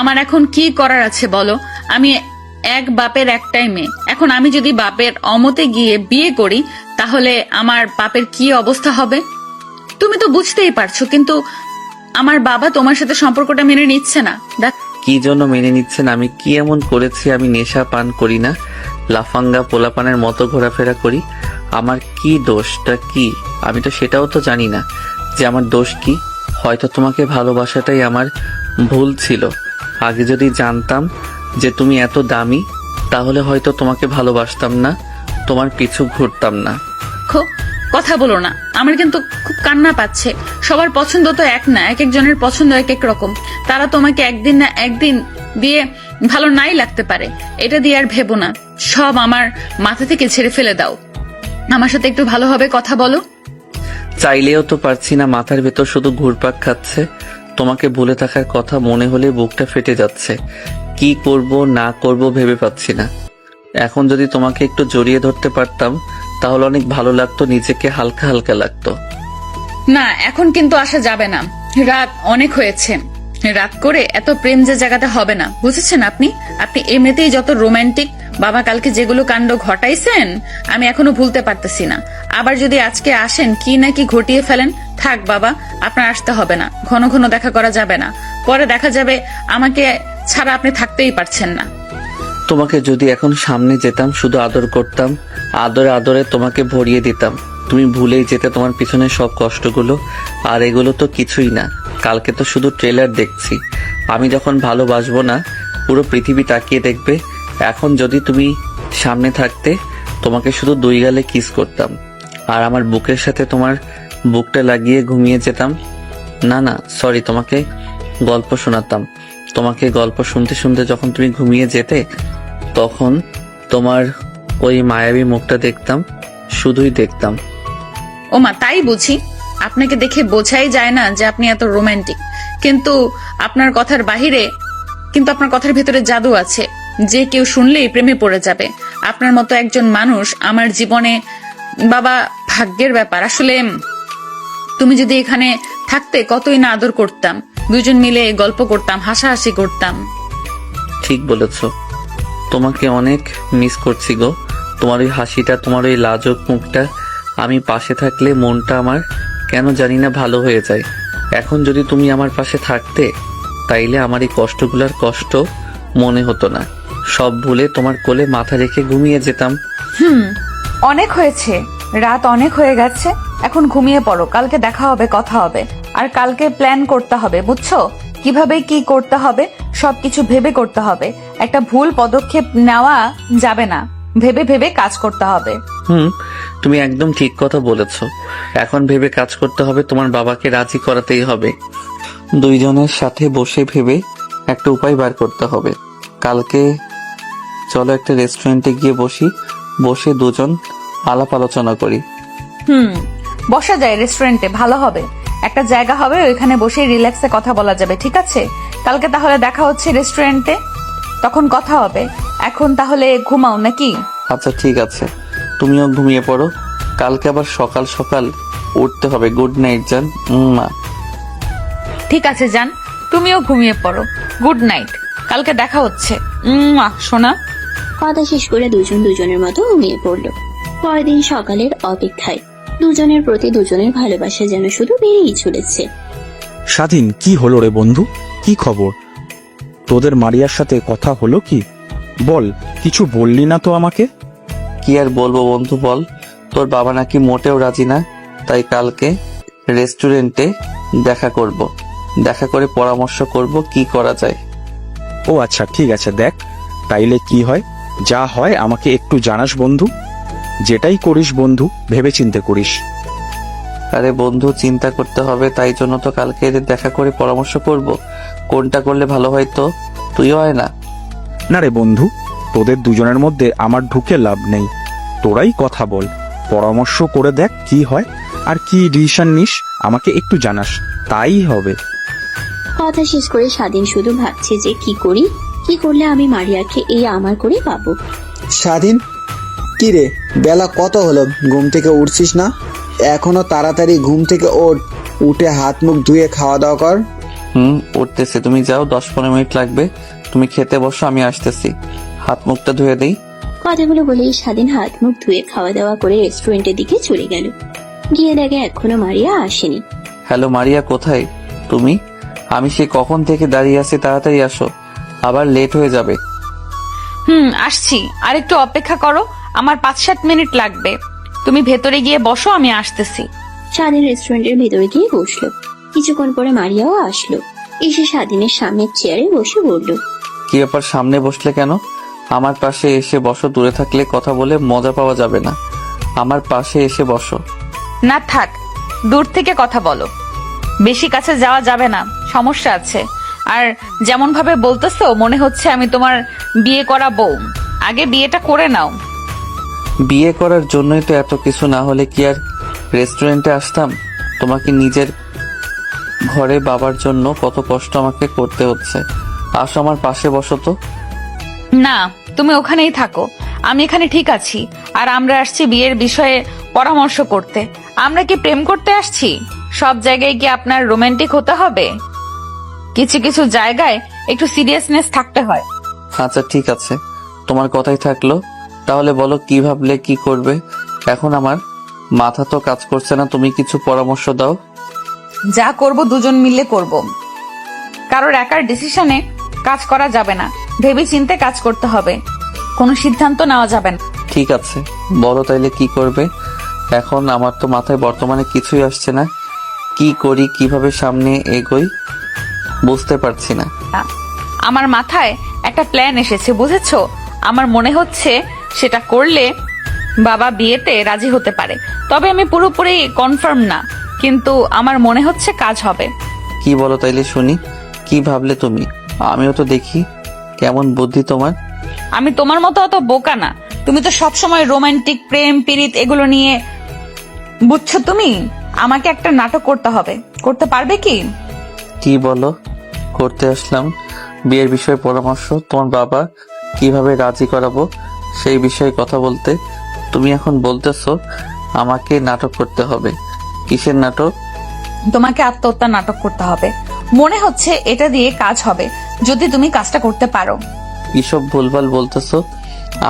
আমার এখন কি করার আছে বলো? আমি এক বাপের একটাই মেয়ে। এখন আমি যদি বাপের অমতে গিয়ে বিয়ে করি, তাহলে আমার বাপের কি অবস্থা হবে তুমি তো বুঝতেই পারছো। কিন্তু আমার বাবা তোমার সাথে সম্পর্কটা মেনে নিচ্ছে না। দেখ কি জন্য মেনে নিচ্ছেন? আমি কি এমন করেছি? আমি নেশা পান করি না, লাফাঙ্গা পোলাপানের মতো ঘোরাফেরা করি। আমার কি দোষটা কি? আমি তো সেটাও তো জানি না যে আমার দোষ কি। হয়তো তোমাকে ভালোবাসাটাই আমার ভুল ছিল। আগে যদি জানতাম যে তুমি এত দামি, তাহলে হয়তো তোমাকে ভালোবাসতাম না, তোমার পিছু ঘুরতাম না। কথা বলো না, আমার কিন্তু খুব কান্না পাচ্ছে। সবার পছন্দ তো এক না, এক একজনের পছন্দ এক এক রকম। তারা তোমাকে একদিন না একদিন দিয়ে ভালো নাই লাগতে পারে। এটা দিয়ে আর ভেবো না, সব আমার মাথা থেকে ছেড়ে ফেলে দাও। আমার সাথে একটু ভালোভাবে কথা বলো। চাইলেও তো পারছি না, মাথার ভেতর শুধু ঘুরপাক খাচ্ছে। তোমাকে ভুলে থাকার কথা মনে হলে বুকটা ফেটে যাচ্ছে। কি করব না করব ভেবে পাচ্ছি না। এখন যদি তোমাকে একটু জড়িয়ে ধরতে পারতাম, তাহলে অনেক ভালো লাগতো, নিজেকে হালকা হালকা লাগতো। না, এখন কিন্তু আসা যাবে না। রাত অনেক হয়েছে। রাত করে এত প্রেম যে জায়গাটা হবে না, বুঝেছেন? আপনি এমনিতেই যত রোমান্টিক। বাবা কালকে যেগুলো কাণ্ড ঘটাইছেন আমি এখনো ভুলতে পারতেছি না। আবার যদি আজকে আসেন কি না কি ঘটিয়ে ফেলেন। থাক বাবা, আপনার আসতে হবে না। ঘন ঘন দেখা করা যাবে না। পরে দেখা যাবে আমাকে ছাড়া আপনি থাকতেই পারছেন না। তোমাকে যদি এখন সামনে যেতাম, শুধু আদর করতাম, আদরে আদরে তোমাকে ভরিয়ে দিতাম, তুমি ভুলেই যেতে তোমার পিছনে সব কষ্টগুলো। আর এগুলো তো কিছুই না, কালকে তো শুধু ট্রেলার দেখছি। আমি যখন ভালোবাসবো না, পুরো পৃথিবী তাকিয়ে দেখবে। এখন যদি তুমি সামনে থাকতে, তোমাকে শুধু 2 গালে কিস করতাম, আর আমার বুকের সাথে তোমার বুকটা লাগিয়ে ঘুমিয়ে যেতাম। না না সরি, তোমাকে গল্প শোনাতাম। তোমাকে গল্প শুনতে শুনতে যখন তুমি ঘুমিয়ে যেতে, তখন তোমার ওই মায়াবী মুখটা দেখতাম, শুধুই দেখতাম। ও মা, তাই বুঝি? আপনাকে দেখে বোঝাই যায় না যে আপনি এত রোমান্টিক, কিন্তু আপনার কথার বাহিরে, কিন্তু আপনার কথার ভেতরে জাদু আছে, যে কেউ শুনলেই প্রেমে পড়ে যাবে। আপনার মতো একজন মানুষ আমার জীবনে, বাবা, ভাগ্যের ব্যাপার। আসলে তুমি যদি এখানে থাকতে কতই না আদর করতাম, দুজন মিলে গল্প করতাম, হাসাহাসি করতাম। ঠিক বলেছ, তোমাকে অনেক মিস করছি গো। তোমার ওই হাসিটা, তোমার ওই লাজুক মুখটা, আমি পাশে থাকলে মনটা আমার কেন জানি না ভালো হয়ে যায়। এখন যদি তুমি আমার পাশে থাকতে, তাইলে আমার এই কষ্টগুলোর কষ্ট মনে হতো না। সব ভুলে তোমার কোলে মাথা রেখে ঘুমিয়ে যেতাম। অনেক হয়েছে, রাত অনেক হয়ে গেছে, এখন ঘুমিয়ে পড়ো। কালকে দেখা হবে, কথা হবে, আর কালকে প্ল্যান করতে হবে, বুঝছো? কিভাবে কি করতে হবে সবকিছু ভেবে করতে হবে। একটা ভুল পদক্ষেপ নেওয়া যাবে না, ভেবে ভেবে কাজ করতে হবে। তুমি একদম ঠিক কথা বলেছ। এখন ভেবে কাজ করতে হবে, তোমার বাবাকে রাজি করাতেই হবে। দুইজনের সাথে বসে ভেবে একটা উপায় বার করতে হবে। কালকে চলো একটা রেস্টুরেন্টে গিয়ে বসে দুজন আলাপ আলোচনা করি। বসা যায় রেস্টুরেন্টে, ভালো হবে। একটা জায়গা হবে, ওইখানে বসে রিল্যাক্সে কথা বলা যাবে, ঠিক আছে? কালকে তাহলে দেখা হচ্ছে রেস্টুরেন্টে, তখন কথা হবে। এখন তাহলে ঘুমাও নাকি? আচ্ছা ঠিক আছে, তুমিও ঘুমিয়ে পড়ো, কালকে আবার সকাল সকাল উঠতে হবে। গুড নাইট জান। মা। ঠিক আছে জান, তুমিও ঘুমিয়ে পড়ো। গুড নাইট, কালকে দেখা হচ্ছে। সোনা। কথা শেষ করে দুজন দুজনের মতো ঘুমিয়ে পড়ল। পরের দিন সকালের অপেক্ষায় দুজনের প্রতি দুজনের ভালোবাসা যেন শুধু বেড়েই চলেছে। স্বাধীন, কি হলো রে বন্ধু? কি খবর? তোদের মারিয়ার সাথে কথা হলো কি? বল, কিছু বললি না তো আমাকে। কি আর বলবো বন্ধু, বল। তোর বাবা নাকি মোটেও রাজি না, তাই কালকে রেস্টুরেন্টে দেখা করে পরামর্শ করব কি করা যায়। ও আচ্ছা, ঠিক আছে, দেখ তাইলে কি হয়। যা হয় আমাকে একটু জানাস বন্ধু। যেটাই করিস বন্ধু, ভেবেচিন্তে করিস। আরে বন্ধু, চিন্তা করতে হবে, তাই জন্য তো কালকে দেখা করে পরামর্শ করব। কোনটা করলে ভালো হয় তো তুইও হয় না? না রে বন্ধু, তোদের দুজনের মধ্যে আমার ঢুকে লাভ নেই। তোরাই কথা বল, পরামর্শ করে দেখ কি হয়, আর কি ডিসিশন নিস আমাকে একটু জানাস, তাই হবে। কথা শেষ করে স্বাধীন শুধু ভাবছে যে কি করলে আমি মারিয়াকে এই আমার করে পাবো। স্বাধীন, কি রে, বেলা কত হলো, ঘুম থেকে উঠছিস না? এখনো তাড়াতাড়ি ঘুম থেকে ওঠ, উঠে হাত মুখ ধুয়ে খাওয়া দাওয়া কর। উঠতেছে, তুমি যাও, 10-15 মিনিট লাগবে। তুমি খেতে বসো, আমি আসতেছি, হাত মুখটা ধুয়ে দেই। কথাগুলো বলেই স্বাধীন হাত মুখ ধুয়ে খাওয়া দাওয়া করে রেস্টুরেন্টের দিকে চলে গেল। গিয়ে দেখে এখনো মারিয়া আসেনি। হ্যালো মারিয়া, কোথায় তুমি? আমি সে কখন থেকে দাঁড়িয়ে আছি, তাড়াতাড়ি আসো, আবার লেট হয়ে যাবে। আসছি, আর একটু অপেক্ষা করো, আমার 5-7 মিনিট লাগবে। তুমি ভেতরে গিয়ে বসো, আমি আসতেছি। স্বাধীন রেস্টুরেন্টের ভেতরে গিয়ে বসলো। কিছুক্ষণ পরে মারিয়াও আসলো, এসে স্বাধীনের সামনের চেয়ারে বসে বলল, কি ব্যাপার, সামনে বসলে কেন? আমার পাশে এসে বসো, দূরে থাকলে কথা বলে মজা পাওয়া যাবে না, আমার পাশে এসে বসো। না থাক, দূর থেকে কথা বলো, বেশি কাছে যাওয়া যাবে না, সমস্যা আছে। আর যেমন ভাবে বলতেছো মনে হচ্ছে আমি তোমার বিয়ে করা বউ। আগে বিয়েটা করে নাও। বিয়ে করার জন্যই তো এত কিছু, না হলে কি আর রেস্টুরেন্টে আসতাম? তোমাকে নিজের ঘরে বাবার জন্য কত কষ্ট আমাকে করতে হচ্ছে। আসো, আমার পাশে বসো তো। না, তুমি ওখানেই থাকো, আমি এখানে ঠিক আছি। আর আমরা আসছি বিয়ের বিষয়ে পরামর্শ করতে। আমরা কি প্রেম করতে আসছি? সব জায়গায় কি আপনার রোমান্টিক হতে হবে? কিছু কিছু জায়গায় একটু সিরিয়াসনেস থাকতে হয়। আচ্ছা ঠিক আছে, তোমার কথাই থাকলো। তাহলে বলো, কি ভাবলে কি করবে? এখন আমার মাথা তো কাজ করছে না, তুমি কিছু পরামর্শ দাও। যা করব দুজন মিলে করব, কারোর একার ডিসিশনে কাজ করা যাবে না, ভেবে চিন্তে কাজ করতে হবে। কোনো সিদ্ধান্ত নেওয়া যাবে না। ঠিক আছে, বলো তাইলে কি করবে? এখন আমার তো মাথায় বর্তমানে কিছুই আসছে না। কি করি, কিভাবে সামনে এগোই বুঝতে পারছি না। আমার মাথায় একটা প্ল্যান এসেছে, বুঝেছো? আমার মনে হচ্ছে সেটা করলে বাবা বিয়েতে রাজি হতে পারে। তবে আমি পুরোপুরি কনফার্ম না, কিন্তু আমার মনে হচ্ছে কাজ হবে। কি বলো তাইলে শুনি, কি ভাবলে তুমি? আমিও তো দেখি কেমন বুদ্ধি তোমার। আমি তোমার মতো অত বোকা না। তুমি তো সবসময় রোমান্টিক, প্রেম পীড়িত এগুলো নিয়ে, বুঝছো? তুমি আমাকে একটা নাটক করতে হবে, করতে পারবে কি? কি বলো? করতে আসলাম বিয়ের বিষয়ে পরামর্শ, তোমার বাবা কিভাবে রাজি করাবো সেই বিষয়ে কথা বলতে। তুমি এখন বলতেছো আমাকে নাটক করতে হবে? কিসের নাটক? তোমাকে আত্মহত্যা নাটক করতে হবে। মনে হচ্ছে এটা দিয়ে কাজ হবে যদি তুমি কাজটা করতে পারো। কিসব ভুলভাল বলতেছো?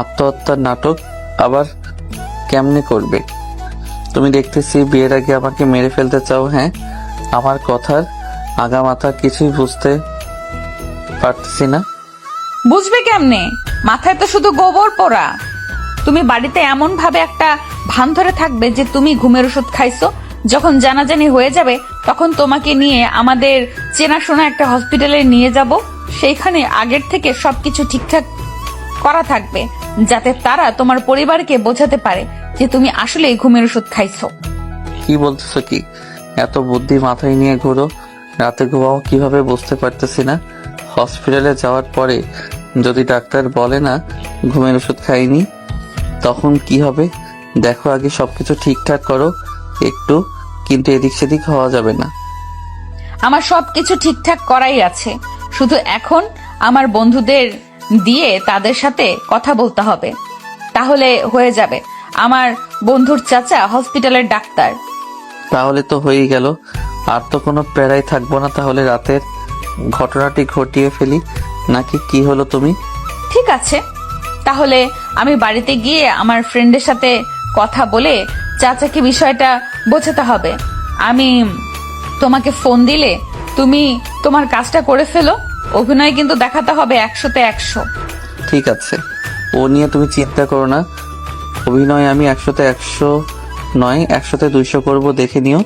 আত্মহত্যার নাটক আবার কেমনে করবে? তুমি দেখতেছি বিয়ের আগে আমাকে মেরে ফেলতে চাও। হ্যাঁ, আমার কথার আগা মাথা কিছুই বুঝতে পারতেছি না। বুঝবে কেমনে? মাথায় তো শুধু গোবর পোড়া। তুমি বাড়িতে এমন ভাবে একটা ভান ধরে থাকবে যে তুমি ঘুমের ওষুধ খাইছো। যখন জানাজানি হয়ে যাবে তখন তোমাকে নিয়ে আমাদের চেনাশোনা একটা হসপিটালে নিয়ে যাব। সেইখানে আগের থেকে সবকিছু ঠিকঠাক করা থাকবে, যাতে তারা তোমার পরিবারকে বোঝাতে পারে যে তুমি আসলে ঘুমের ওষুধ খাইছো। কি বলতেছো কি? এত বুদ্ধি মাথায় নিয়ে ঘুরো, রাতে ঘুমাও কিভাবে বুঝতে পারতেছি না। হসপিটালে যাওয়ার পরে যদি ডাক্তার বলে না ঘুমের ওষুধ খাইনি, তখন কি হবে? দেখো আগে সবকিছু ঠিকঠাক করো একটু, কিন্তু এদিক সেদিক হওয়া যাবে না। আমার সবকিছু ঠিকঠাক করাই আছে, শুধু এখন আমার বন্ধুদের দিয়ে তাদের সাথে কথা বলতে হবে, তাহলে হয়ে যাবে। আমার বন্ধুর চাচা হসপিটালের ডাক্তার। তাহলে তো হয়েই গেল, আর তো কোনো প্যারাই থাকবো না। তাহলে রাতের ঘটনাটি ঘটিয়ে ফেলি নাকি? কি হলো তুমি? ঠিক আছে, তাহলে আমি বাড়িতে গিয়ে আমার ফ্রেন্ডের সাথে কথা বলে চাচাকে বিষয়টা বোঝাতে হবে। আমি তোমাকে ফোন দিলে তুমি তোমার কাজটা করে ফেলো। অভিনয় কিন্তু দেখাতে হবে 100-তে 100। ঠিক আছে, ও নিয়ে তুমি চিন্তা করো না। অভিনয় আমি 100-তে 100 নয়, 100-তে 200 করবো, দেখে নিও।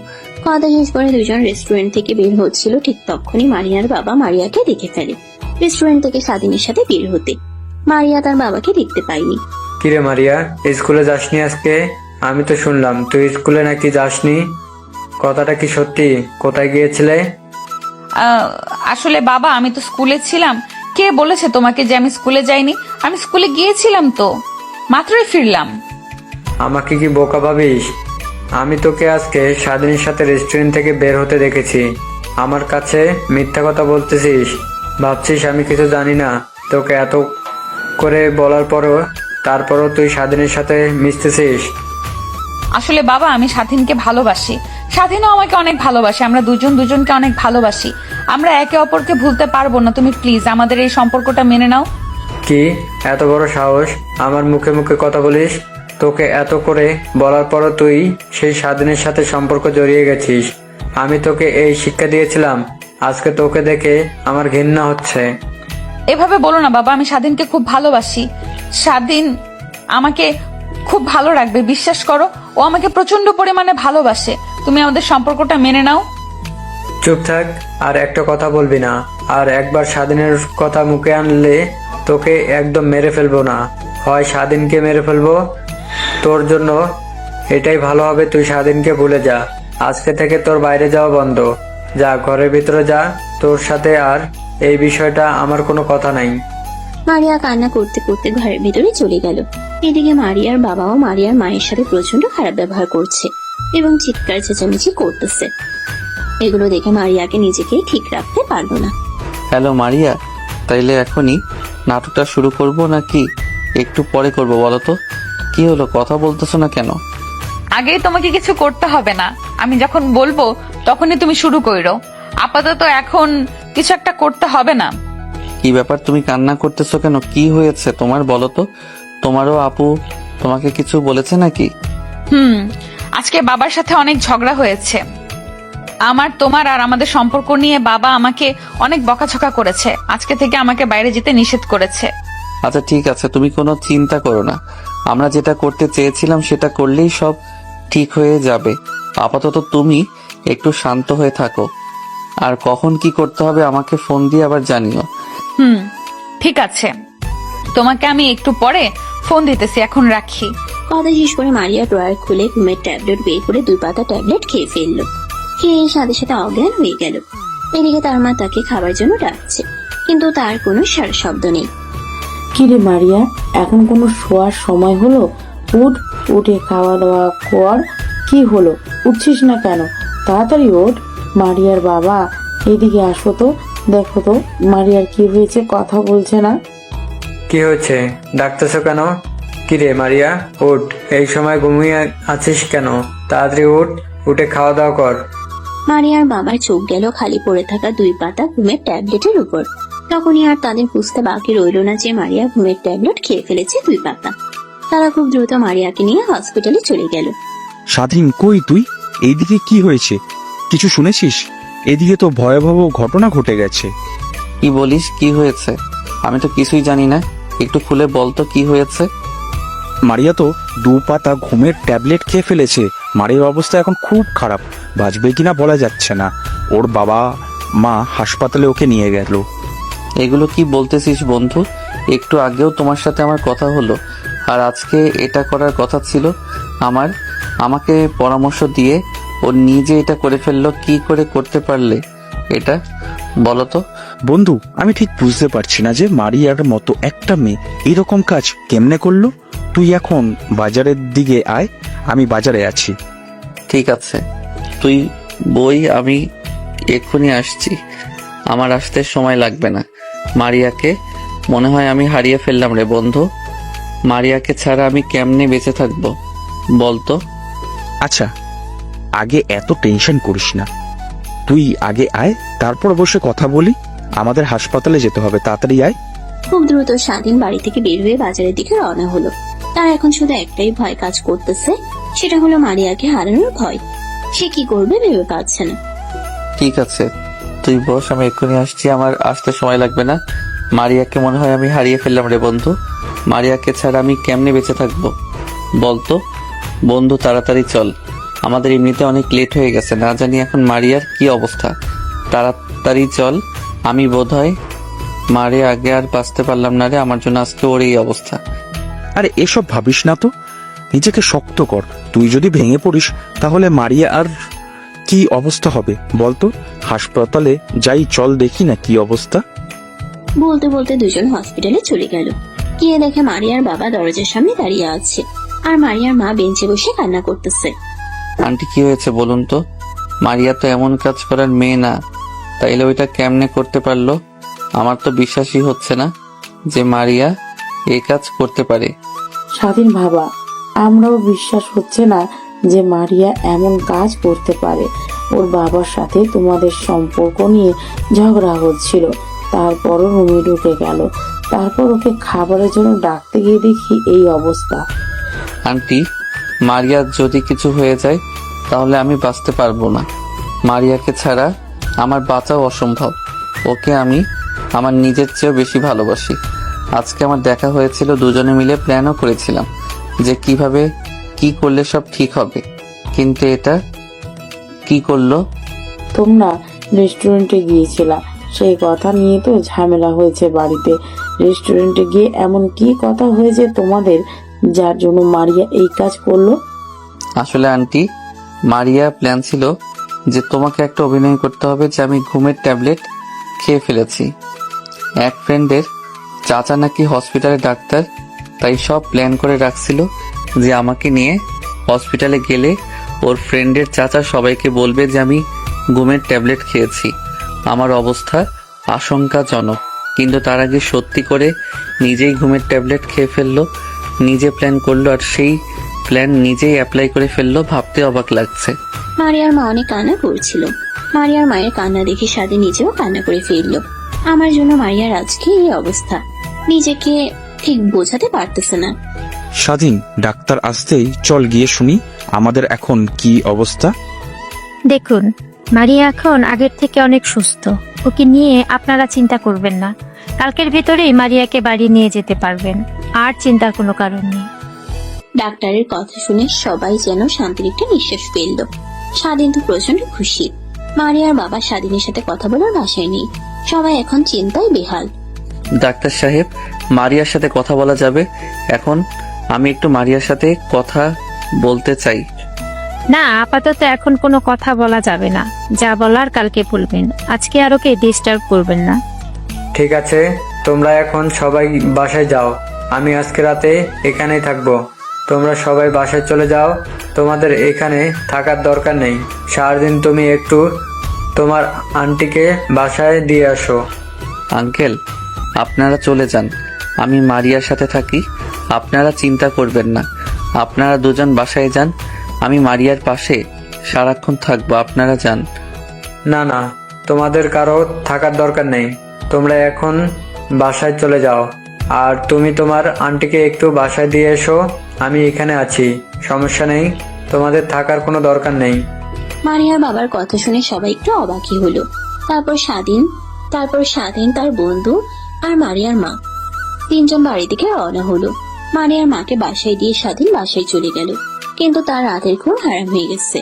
কথা শেষ করে দুজন রেস্টুরেন্ট থেকে বের হচ্ছিল, ঠিক তখনই মারিয়ার বাবা মারিয়াকে দেখে ফেলে রেস্টুরেন্ট থেকে স্বাধীনের সাথে বের হতে। মারিয়া তার বাবাকে দেখতে পায়নি। কিরে মারিয়া, স্কুলে যাসনি আজকে? আমি তো শুনলাম তুই স্কুলে নাকি যাসনি। কথাটা কি সত্যি? কোথায় গিয়েছিলে? আসলে বাবা, আমি তো স্কুলে ছিলাম। কে বলেছে তোমাকে যে আমি স্কুলে যাইনি? আমি স্কুলে গিয়েছিলাম তো, মাত্রই ফিরলাম। আমাকে কি বোকা ভাবিস? আমি তোকে আজকে স্বাধীনের সাথে রেস্টুরেন্ট থেকে বের হতে দেখেছি। আমার কাছে মিথ্যা কথা বলতেছিস? ভাবছিস আমি কিছু জানি না? তোকে এত করে বলার পরও তারপরও তুই স্বাধীনের সাথে মিশতেছিস? আসলে বাবা, আমি স্বাধীনকে ভালোবাসি, স্বাধীনও আমাকে অনেক ভালোবাসে। আমরা দুজন দুজনকে অনেক ভালোবাসি। আমরা একে অপরকে ভুলতে পারবো না। তুমি প্লিজ আমাদের এই সম্পর্কটা মেনে নাও। কি এত বড় সাহস আমার মুখে মুখে কথা বলিস? তোকে এত করে বলার পরও তুই সেই স্বাধীনের সাথে সম্পর্ক জড়িয়ে গেছিস। আমি তোকে এই শিক্ষা দিয়েছিলাম, আজকে তোকে দেখে আমার ঘৃণা হচ্ছে। এভাবে বলো না বাবা, আমি স্বাধীনকে খুব ভালোবাসি। স্বাধীন আমাকে খুব ভালো রাখবে, বিশ্বাস করো। ও আমাকে প্রচন্ড পরিমাণে ভালোবাসে। তুমি আমাদের সম্পর্কটা মেনে নাও। চুপ থাক, আর একটা কথা বলবি না। আর একবার স্বাধীনের কথা মুখে আনলে তোকে একদম মেরে ফেলবো না, হয় স্বাধীনকে মেরে ফেলবো। তোর জন্য এটাই ভালো হবে, তুই স্বাধীনকে ভুলে যা। আজকে থেকে তোর বাইরে যাওয়া বন্ধ। যা ঘরের ভিতরে যা, তোর সাথে আর এই বিষয়টা আমার কোনো কথা নাই। মারিয়া কান্না করতে করতে ঘরের ভিতরে চলে গেল। এদিকে মারিয়ার বাবাও মারিয়ার মায়ের সাথে প্রচন্ড খারাপ ব্যবহার করছে এবং চিৎকার চেঁচামেচি করতেছে। এগুলো দেখে মারিয়াকে নিজেকে ঠিক রাখতে পারলো না। হ্যালো মারিয়া, তাইলে এখনই নাটকটা শুরু করব নাকি একটু পরে করব বলো তো? কি হলো, কথা বলতেছো না কেন? আগে তোমাকে কিছু করতে হবে না, আমি যখন বলবো তখনই তুমি শুরু করো। আপাতত এখন কিছু একটা করতে হবে না। কি ব্যাপার, তুমি কান্না করতেছো কেন? কি হয়েছে তোমার বলো তো? তোমারও আপু তোমাকে কিছু বলেছে নাকি? আজকে বাবার সাথে অনেক ঝগড়া হয়েছে। তোমার আর আমাদের সম্পর্ক নিয়ে বাবা আমাকে অনেক বকাঝকা করেছে। আজকে থেকে আমাকে বাইরে যেতে নিষেধ করেছে। আচ্ছা ঠিক আছে, তুমি কোনো চিন্তা করো না। আমরা যেটা করতে চেয়েছিলাম সেটা করলেই সব ঠিক হয়ে যাবে। আপাতত তুমি একটু শান্ত হয়ে থাকো, আর কখন কি করতে হবে আমাকে ফোন দিয়ে আবার জানিও। ঠিক আছে, তোমাকে আমি একটু পরে ফোন দিতেছি, এখন রাখি। কথা শেষ করে মারিয়া ড্রয়ার খুলে ঘুমের ট্যাবলেট বের করে 2 পাতা ট্যাবলেট খেয়ে ফেললো। খেয়ে সাথে সাথে অজ্ঞান হয়ে গেল। এদিকে তার মা তাকে খাবার জন্য ডাকছে, কিন্তু তার কোনো সারা শব্দ নেই। কিরে মারিয়া, এখন কোনো শোয়ার সময় হলো? উঠে খাওয়া দাওয়া কর। কি হলো, উঠছিস না কেন? তাড়াতাড়ি ওঠ। মারিয়ার বাবা, এদিকে আসো তো, দেখো তো মারিয়ার কি হয়েছে, কথা বলছে না। কি হয়েছে, ডাকতেছো কেন? কিরে মারিয়া, উঠ। এই সময় ঘুমিয়ে আছিস কেন? তাড়াতাড়ি উঠ, উঠে খাওয়া দাওয়া কর। মারিয়ার বাবার চোখ গেল খালি পড়ে থাকা 2 পাতা ঘুমের ট্যাবলেটের উপর। তখনই আর তাদের বুঝতে বাকি রইল না যে মারিয়া ঘুমের ট্যাবলেট খেয়ে ফেলেছে 2 পাতা। তারা খুব দ্রুত মারিয়াকে নিয়ে হসপিটালে চলে গেল। স্বাধীন, কই তুই? এইদিকে কি হয়েছে? কিছু শুনেছিস? এদিকে তো ভয়াবহ ঘটনা ঘটে গেছে। কি বলিস, কি হয়েছে? আমি তো কিছুই জানি না, একটু খুলে বল তো কি হয়েছে। মারিয়া তো 2 পাতা ঘুমের ট্যাবলেট খেয়ে ফেলেছে। মারিয়ার অবস্থা এখন খুব খারাপ, বাঁচবে কিনা বলা যাচ্ছে না। ওর বাবা মা হাসপাতালে ওকে নিয়ে গেল। এগুলো কি বলতেছিস বন্ধু? একটু আগেও তোমার সাথে আমার কথা হলো, আর আজকে এটা করার কথা ছিল। আমাকে পরামর্শ দিয়ে ও নিজে এটা করে ফেললো। কি করে করতে পারলে এটা, বলো তো? বন্ধু, আমি ঠিক বুঝতে পারছি না যে মারিয়ার মতো একটা মেয়ে এরকম কাজ কেমনে করলো। তুই এখন বাজারের দিকে আয়, আমি বাজারে আছি। ঠিক আছে, তুই বই, আমি এক্ষুনি আসছি। আমার আসতে সময় লাগবে না। মারিয়াকে মনে হয় আমি হারিয়ে ফেললাম রে বন্ধু। মারিয়াকে ছাড়া আমি কেমনে বেঁচে থাকবো বলতো? আচ্ছা, আগে এত টেনশন করিস না, তুই আগে আয়, তারপর বসে কথা বলি। আমাদের হাসপাতালে যেতে হবে, তাড়াতাড়ি আয়। খুব দ্রুত স্বাধীন বাড়ি থেকে বের হয়ে বাজারের দিকে রওনা হলো। তার এখন শুধু একটাই ভয় কাজ করতেছে, সেটা হলো মারিয়াকে হারানোর ভয়। সে কি করবে ভেবে পাচ্ছে না। ঠিক আছে, তুই বস, আমি এক্ষুনি আসছি। আমার আসতে সময় লাগবে না। মারিয়াকে মনে হয় আমি হারিয়ে ফেললাম রে বন্ধু। মারিয়াকে ছাড়া আমি কেমনে বেঁচে থাকবো বলতো? বন্ধু তাড়াতাড়ি চল, আমাদের এমনিতে অনেক লেট হয়ে গেছে। না জানি এখন মারিয়ার কি অবস্থা। তাড়াতাড়ি চল। আমি বোধহয় মারে আগে আর বাঁচতে পারলাম না রে, আমার জন্য আজকে ওর এই অবস্থা। আরে এসব ভাবিস না তো, নিজেকে শক্ত কর। তুই যদি ভেঙে পড়িস তাহলে মারিয়া আর কি অবস্থা হবে বলতো? হাসপাতালে যাই, চল দেখি না কি অবস্থা। বলতে বলতে দুজন হসপিটালে চলে গেল। গিয়ে দেখে মারিয়ার বাবা দরজার সামনে দাঁড়িয়ে আছে, আর মারিয়ার মা বেঞ্চে বসে কান্না করতেছে। আন্টি কি হয়েছে বলুন তো? মারিয়া তো এমন কাজ করার মেয়ে না, তাইলে ওইটা কেমনে করতে পারলো? আমার তো বিশ্বাসই হচ্ছে না যে মারিয়া এই কাজ করতে পারে। স্বাধীন বাবা, আমরাও বিশ্বাস হচ্ছে না যে মারিয়া এমন কাজ করতে পারে। ওর বাবার সাথে তোমাদের সম্পর্ক নিয়ে ঝগড়া হচ্ছিল, তারপরও রুমে ঢুকে গেল। তারপর ওকে খাবারের জন্য ডাকতে গিয়ে দেখি এই অবস্থা। আন্টি, মারিয়ার যদি কিছু হয়ে যায় তাহলে আমি বাঁচতে পারবো না। মারিয়াকে ছাড়া আমার বাঁচাও অসম্ভব। ওকে আমি আমার নিজের চেয়েও বেশি ভালোবাসি। আজকে আমার দেখা হয়েছিল, দুজনে মিলে প্ল্যানও করেছিলাম যে কিভাবে কি করলে সব ঠিক হবে, কিন্তু এটা কি করলো? তোমরা রেস্টুরেন্টে গিয়েছিলা, সেই কথা নিয়ে তো ঝামেলা হয়েছে বাড়িতে। রেস্টুরেন্টে গিয়ে এমন কি কথা হয়েছে তোমাদের যার জন্য মারিয়া এই কাজ করলো? আসলে আন্টি, মারিয়া প্ল্যান ছিল যে তোমাকে একটা অভিনয় করতে হবে যে আমি ঘুমের ট্যাবলেট খেয়ে ফেলেছি। এক ফ্রেন্ডের চাচা নাকি হসপিটালে ডাক্তার, তাই সব প্ল্যান করে রাখছিল যে আমাকে নিয়ে হসপিটালে গেলে ওর ফ্রেন্ডের চাচা সবাইকে বলবে যে আমি ঘুমের ট্যাবলেট খেয়েছি। আমার অবস্থা আশঙ্কাজনক, কিন্তু তার আগে সত্যি করে নিজেই ঘুমের ট্যাবলেট খেয়ে ফেললো, নিজে প্ল্যান করলো, আর সেই প্ল্যান নিজেই অ্যাপ্লাই করে ফেললো। ভাবতে অবাক লাগছে। মারিয়ার মা অনেক কান্না করছিল। মারিয়ার মায়ের কান্না দেখে স্বাধীন নিজেও কান্না করে ফেললো। আমার জন্য মারিয়ার আজকে এই অবস্থা, নিজেকে ঠিক বোঝাতে পারতেছে না। স্বাধীন, ডাক্তার আসতেই চল গিয়ে শুনি আমাদের এখন কি অবস্থা। দেখুন, মারিয়া এখন আগের থেকে অনেক সুস্থ। ওকে নিয়ে আপনারা চিন্তা করবেন না। কালকের ভিতরেই মারিয়াকে বাড়ি নিয়ে যেতে পারবেন, আর চিন্তার কোনো কারণ নেই। ডাক্তারের কথা শুনে সবাই যেন শান্তির একটা নিঃশ্বাস ফেললো। স্বাধীন তো প্রচন্ড খুশি। মারিয়ার বাবা স্বাধীনের সাথে কথা বলার ভাষায় নেই। সবাই এখন চিন্তায় বেহাল। ডাক্তার সাহেব, মারিয়ার সাথে কথা বলা যাবে এখন? আমি একটু মারিয়ার সাথে কথা বলতে চাই। না, আপাতত এখন কোনো কথা বলা যাবে না। যা বলার কালকে বলবেন, আজকে আর ওকে ডিস্টার্ব করবেন না। ঠিক আছে, তোমরা এখন সবাই বাসায় যাও। আমি আজকে রাতে এখানেই থাকবো। তোমরা সবাই বাসায় চলে যাও। তোমাদের এখানে থাকার দরকার নেই। সারাদিন তুমি একটু তোমার আন্টিকে বাসায় দিয়ে আসো। আঙ্কেল, আপনারা চলে যান, আমি মারিয়ার সাথে থাকি। আপনারা চিন্তা করবেন না, আপনারা দুজন বাসায় যান, আমি মারিয়ার পাশে সারাক্ষণ থাকবো। আপনারা যান। না না, তোমাদের কারো থাকার দরকার নেই। তোমরা এখন বাসায় চলে যাও। আর তুমি তোমার আন্টিকে একটু বাসায় দিয়ে এসো। আমি এখানে আছি, সমস্যা নেই। তোমাদের থাকার কোনো দরকার নেই। মারিয়ার বাবার কথা শুনে সবাই একটু অবাকই হলো। তারপর স্বাধীন, তার বন্ধু আর মারিয়ার মা তিনজন বাড়ি থেকে রওনা হলো। মারিয়ার মাকে বাসায় দিয়ে স্বাধীন বাসায় চলে গেল। কিন্তু তার রাতের ঘুম হারাম হয়ে গেছে।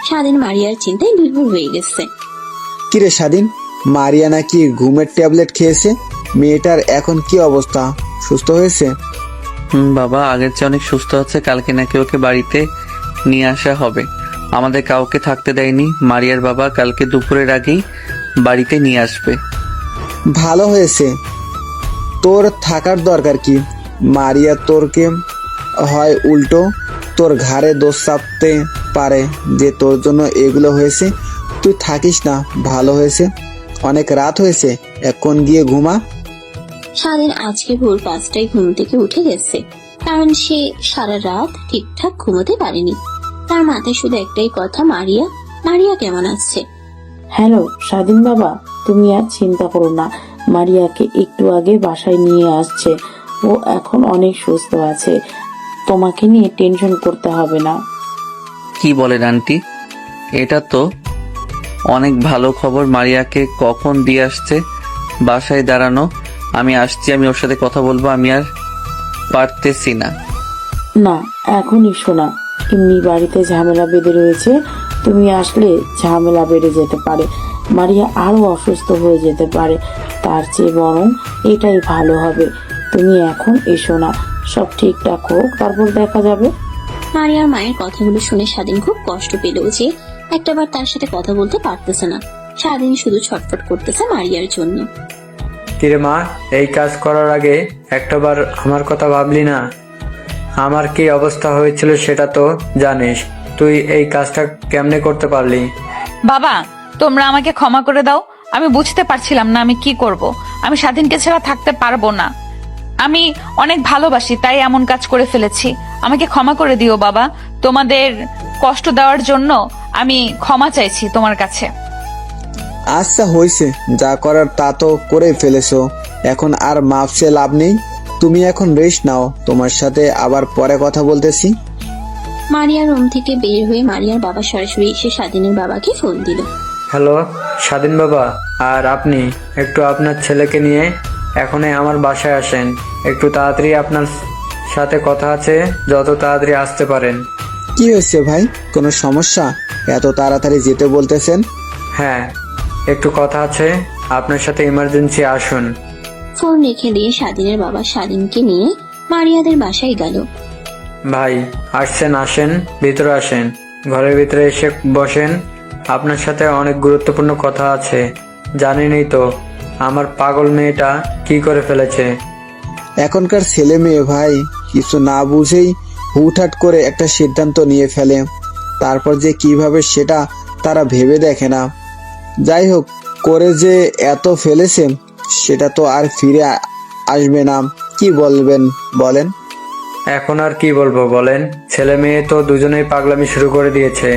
স্বাধীন মারিয়ার চিন্তায় বিভোর হয়ে গেছে। কিরে স্বাধীন, মারিয়া নাকি ঘুমের ট্যাবলেট খেয়েছে? মেয়েটার এখন কি অবস্থা? সুস্থ হয়েছে? বাবা, আগের চেয়ে অনেক সুস্থ আছে। কালকে নাকি ওকে বাড়িতে নিয়ে আসা হবে। আমাদের কাউকে থাকতে দেয়নি। মারিয়ার বাবা কালকে দুপুরের আগেই বাড়িতে নিয়ে আসবে। ভালো হয়েছে। তোর থাকার দরকার কি? মারিয়া তোরকে হয় উল্টো তোর ঘাড়ে দোষ চাপতে পারে যে তোর জন্য এগুলো হয়েছে। তুই থাকিস না, ভালো হয়েছে। অনেক রাত হয়েছে, এখন গিয়ে ঘুমা। স্বাধীন আজকে ভোর 5টায় ঘুম থেকে উঠে গেছে, কারণ সে সারা রাত ঠিকঠাক ঘুমোতে পারেনি। তার মাথায় শুধু একটাই কথা, মারিয়া মারিয়া কেমন আছে? হ্যালো স্বাধীন বাবা, তুমি আর চিন্তা করো না, মারিয়াকে একটু আগে বাসায় নিয়ে আসছে। ও এখন অনেক সুস্থ আছে, তোমাকে নিয়ে টেনশন করতে হবে না। কি বলেন আন্টি? এটা তো অনেক ভালো খবর। মারিয়াকে কখন দিয়ে আসছে? বাসায় দাঁড়ানো। আমি আসছি, আমি ওর সাথে কথা বলবো। আমি আর পারতেছি না। না, এখনই শোনা, এমনি বাড়িতে ঝামেলা বেঁধে রয়েছে, তুমি আসলে ঝামেলা বেড়ে যেতে পারে, মারিয়া আরো অসুস্থ হয়ে যেতে পারে। তার চেয়ে বরং এটাই ভালো হবে, তুমি এখন এসো না, সব ঠিকঠাক হোক, তারপর দেখা যাবে। মারিয়ার মায়ের কথাগুলো শুনে স্বাধীন খুব কষ্ট পেল যে একটাবার তার সাথে কথা বলতে পারতেছে না। স্বাধীন শুধু ছটফট করতেছে মারিয়ার জন্য। কিরে মা, এই কাজ করার আগে একটাবার আমার কথা ভাবলি না? আমার কি অবস্থা হয়েছিল সেটা তো জানিস। তুই এই কাজটা কেমনে করতে পারলি? বাবা, তোমরা আমাকে ক্ষমা করে দাও। আমি বুঝতে পারছিলাম না আমি কি করব। আমি স্বাধীনকে ছাড়া থাকতে পারবো না। আমি অনেক ভালোবাসি, তাই এমন কাজ করে ফেলেছি। আমাকে ক্ষমা করে দিও বাবা। তোমাদের কষ্ট দেওয়ার জন্য আমি ক্ষমা চাইছি তোমার কাছে। আচ্ছা হয়েছে, যা করার তা তো করে ফেলেছো, এখন আর মাপ চেয়ে লাভ নেই। তুমি এখন রেস্ট নাও, তোমার সাথে আবার পরে কথা বলতেছি। মারিয়া রুম থেকে বের হয়ে মারিয়ার বাবা সরাসরি এসে স্বাধীনের বাবাকে ফোন দিল। হ্যালো স্বাধীন বাবা, আর আপনি একটু আপনার ছেলেকে নিয়ে এখনই আমার বাসায় আসেন। একটু তাড়াতাড়ি আপনার সাথে কথা আছে, যত তাড়াতাড়ি আসতে পারেন। কি হয়েছে ভাই, কোনো সমস্যা? এত তাড়াতাড়ি যেতে বলতেছেন? হ্যাঁ, একটু কথা আছে, আপনার সাথে ইমার্জেন্সি আসুন। ফোন রেখে দিয়ে স্বাধীনের বাবা স্বাধীনকে নিয়ে মারিয়াদের বাসায় গেল। ভাই আসছেন, আসেন, ভিতরে আসেন, ঘরের ভিতরে এসে বসেন। আপনার সাথে অনেক গুরুত্বপূর্ণ কথা আছে। জানেনই তো আমার পাগল মেয়েটা কি করে ফেলেছে। এখনকার ছেলে মেয়ে ভাই কিছু না বুঝেই হুটহাট করে একটা সিদ্ধান্ত নিয়ে ফেলে, তারপর যে কিভাবে সেটা তারা ভেবে দেখে না। যাই হোক, করে যে এত ফেলেছে সেটা তো আর ফিরে আসবে না। কি বলবেন বলেন? এখন আর কি বলবো বলেন? ছেলে মেয়ে তো দুজনেই পাগলামি শুরু করে দিয়েছে।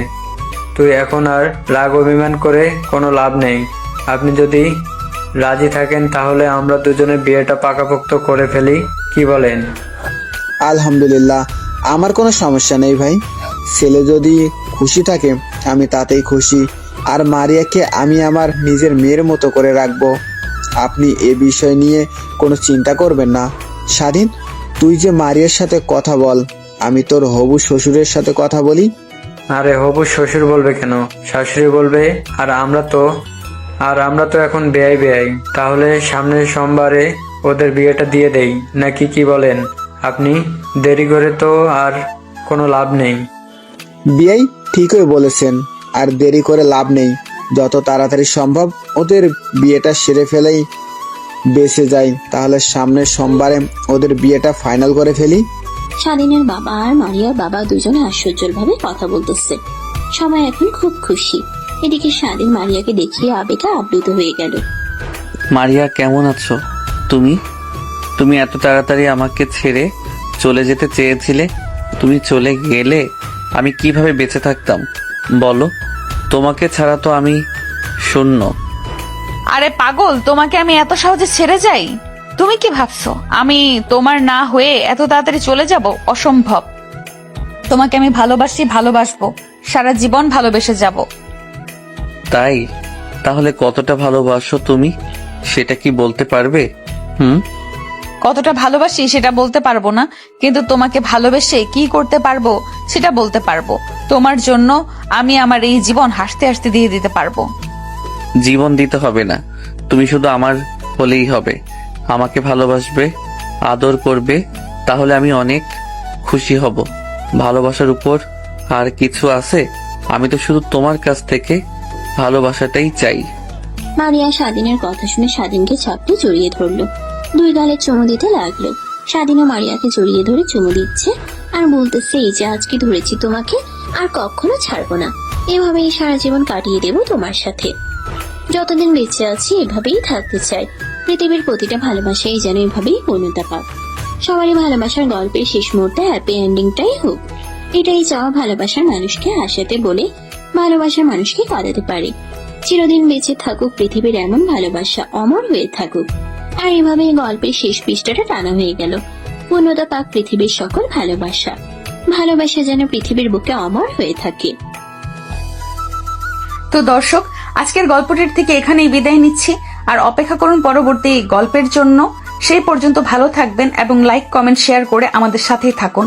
তুই এখন আর রাগ অভিমান করে কোনো লাভ নেই। আপনি যদি রাজি থাকেন তাহলে আমরা দুজনে বিয়েটা পাকাপোক্ত করে ফেলি, কি বলেন? আলহামদুলিল্লাহ, আমার কোনো সমস্যা নেই ভাই। ছেলে যদি খুশি থাকে আমি তাতেই খুশি। আর মারিয়াকে আমি আমার নিজের মেয়ের মতো করে রাখবো। আপনি এ বিষয় নিয়ে কোনো চিন্তা করবেন না। স্বাধীন, তুই যে মারিয়ার সাথে কথা বল, আমি তোর হবু শ্বশুরের সাথে কথা বলি। আরে হবু শ্বশুর বলবে কেন, শাশুড়ি বলবে। আর আমরা তো এখন বেয়াই। তাহলে সামনের সোমবারে ওদের বিয়েটা দিয়ে দেই নাকি, কি বলেন আপনি? দেরি করে তো আর কোনো লাভ নেই। বিয়াই ঠিকই বলেছেন, আর দেরি করে লাভ নেই। যত তাড়াতাড়ি সম্ভব ওদের বিয়েটা সেরে ফেলেই বেঁচে যাই। তাহলে সামনের সোমবারে ওদের বিয়েটা ফাইনাল করে ফেলি। স্বাধীনের বাবা আর মারিয়ার বাবা দুজনে আশ্চর্যের ভাবে কথা বলতেছে। সবাই এখন খুব খুশি। এদিকে স্বাধীন মারিয়াকে দেখিয়ে আবেগে আপ্লুত হয়ে গেল। মারিয়া, কেমন আছো তুমি? তুমি এত তাড়াতাড়ি আমাকে ছেড়ে চলে যেতে চেয়েছিলে। তুমি চলে গেলে আমি কিভাবে বেঁচে থাকতাম বলো? তোমাকে ছাড়া তো আমি শূন্য। আরে পাগল, তোমাকে আমি এত সহজে ছেড়ে যাই? তুমি কি ভাবছো আমি তোমার না হয়ে এত তাড়াতাড়ি চলে যাব? অসম্ভব। তোমাকে আমি ভালোবাসবো, সারা জীবন ভালোবেসে যাব। তাই? তাহলে কতটা ভালোবাসো তুমি সেটা কি বলতে পারবে? কতটা ভালোবাসি সেটা বলতে পারবো না, কিন্তু তোমাকে ভালোবেসে কি করতে পারবো সেটা বলতে পারবো। তোমার জন্য আমি আমার এই জীবন হাসতে হাসতে দিয়ে দিতে পারবো। জীবন দিতে হবে না, তুমি শুধু আমার হলেই হবে। আমাকে ভালোবাসবে, আদর করবে, তাহলে আমি অনেক খুশি হব। ভালোবাসার উপর আর কিছু আছে? আমি তো শুধু তোমার কাছ থেকে ভালোবাসাটাই চাই। মারিয়া স্বাধীনের কথা শুনে স্বাধীনকে চাপটে জড়িয়ে ধরলো, দুই গালে চুমু দিতে লাগলো। স্বাধীনও মারিয়াকে জড়িয়ে ধরে চুমু দিচ্ছে আর বলতেছে, এই যে আজকে ধরেছি তোমাকে, আর কখনো ছাড়বো না। এভাবেই সারা জীবন কাটিয়ে দেবো তোমার সাথে। যতদিন বেঁচে আছি এভাবেই থাকতে চাই। পৃথিবীর প্রতিটা ভালোবাসাই যেন এভাবেই পূর্ণতা পাক। সবারই ভালোবাসার গল্পের শেষ মুহূর্তে হ্যাপি এন্ডিংটাই হোক, এটাই চাওয়া ভালোবাসার মানুষকে হাসাতে বলে ভালোবাসার মানুষকে কাঁদাতে পারে। চিরদিন বেঁচে থাকুক পৃথিবীর এমন ভালোবাসা, অমর হয়ে থাকুক। আর এভাবে গল্পের শেষ পৃষ্ঠাটা টানা হয়ে গেল। পূর্ণতা পাক পৃথিবীর সকল ভালোবাসা, ভালোবাসা যেন পৃথিবীর বুকে অমর হয়ে থাকে। তো দর্শক, আজকের গল্পটির থেকে এখানেই বিদায় নিচ্ছি, আর অপেক্ষা করুন পরবর্তী গল্পের জন্য। সেই পর্যন্ত ভালো থাকবেন এবং লাইক, কমেন্ট, শেয়ার করে আমাদের সাথেই থাকুন।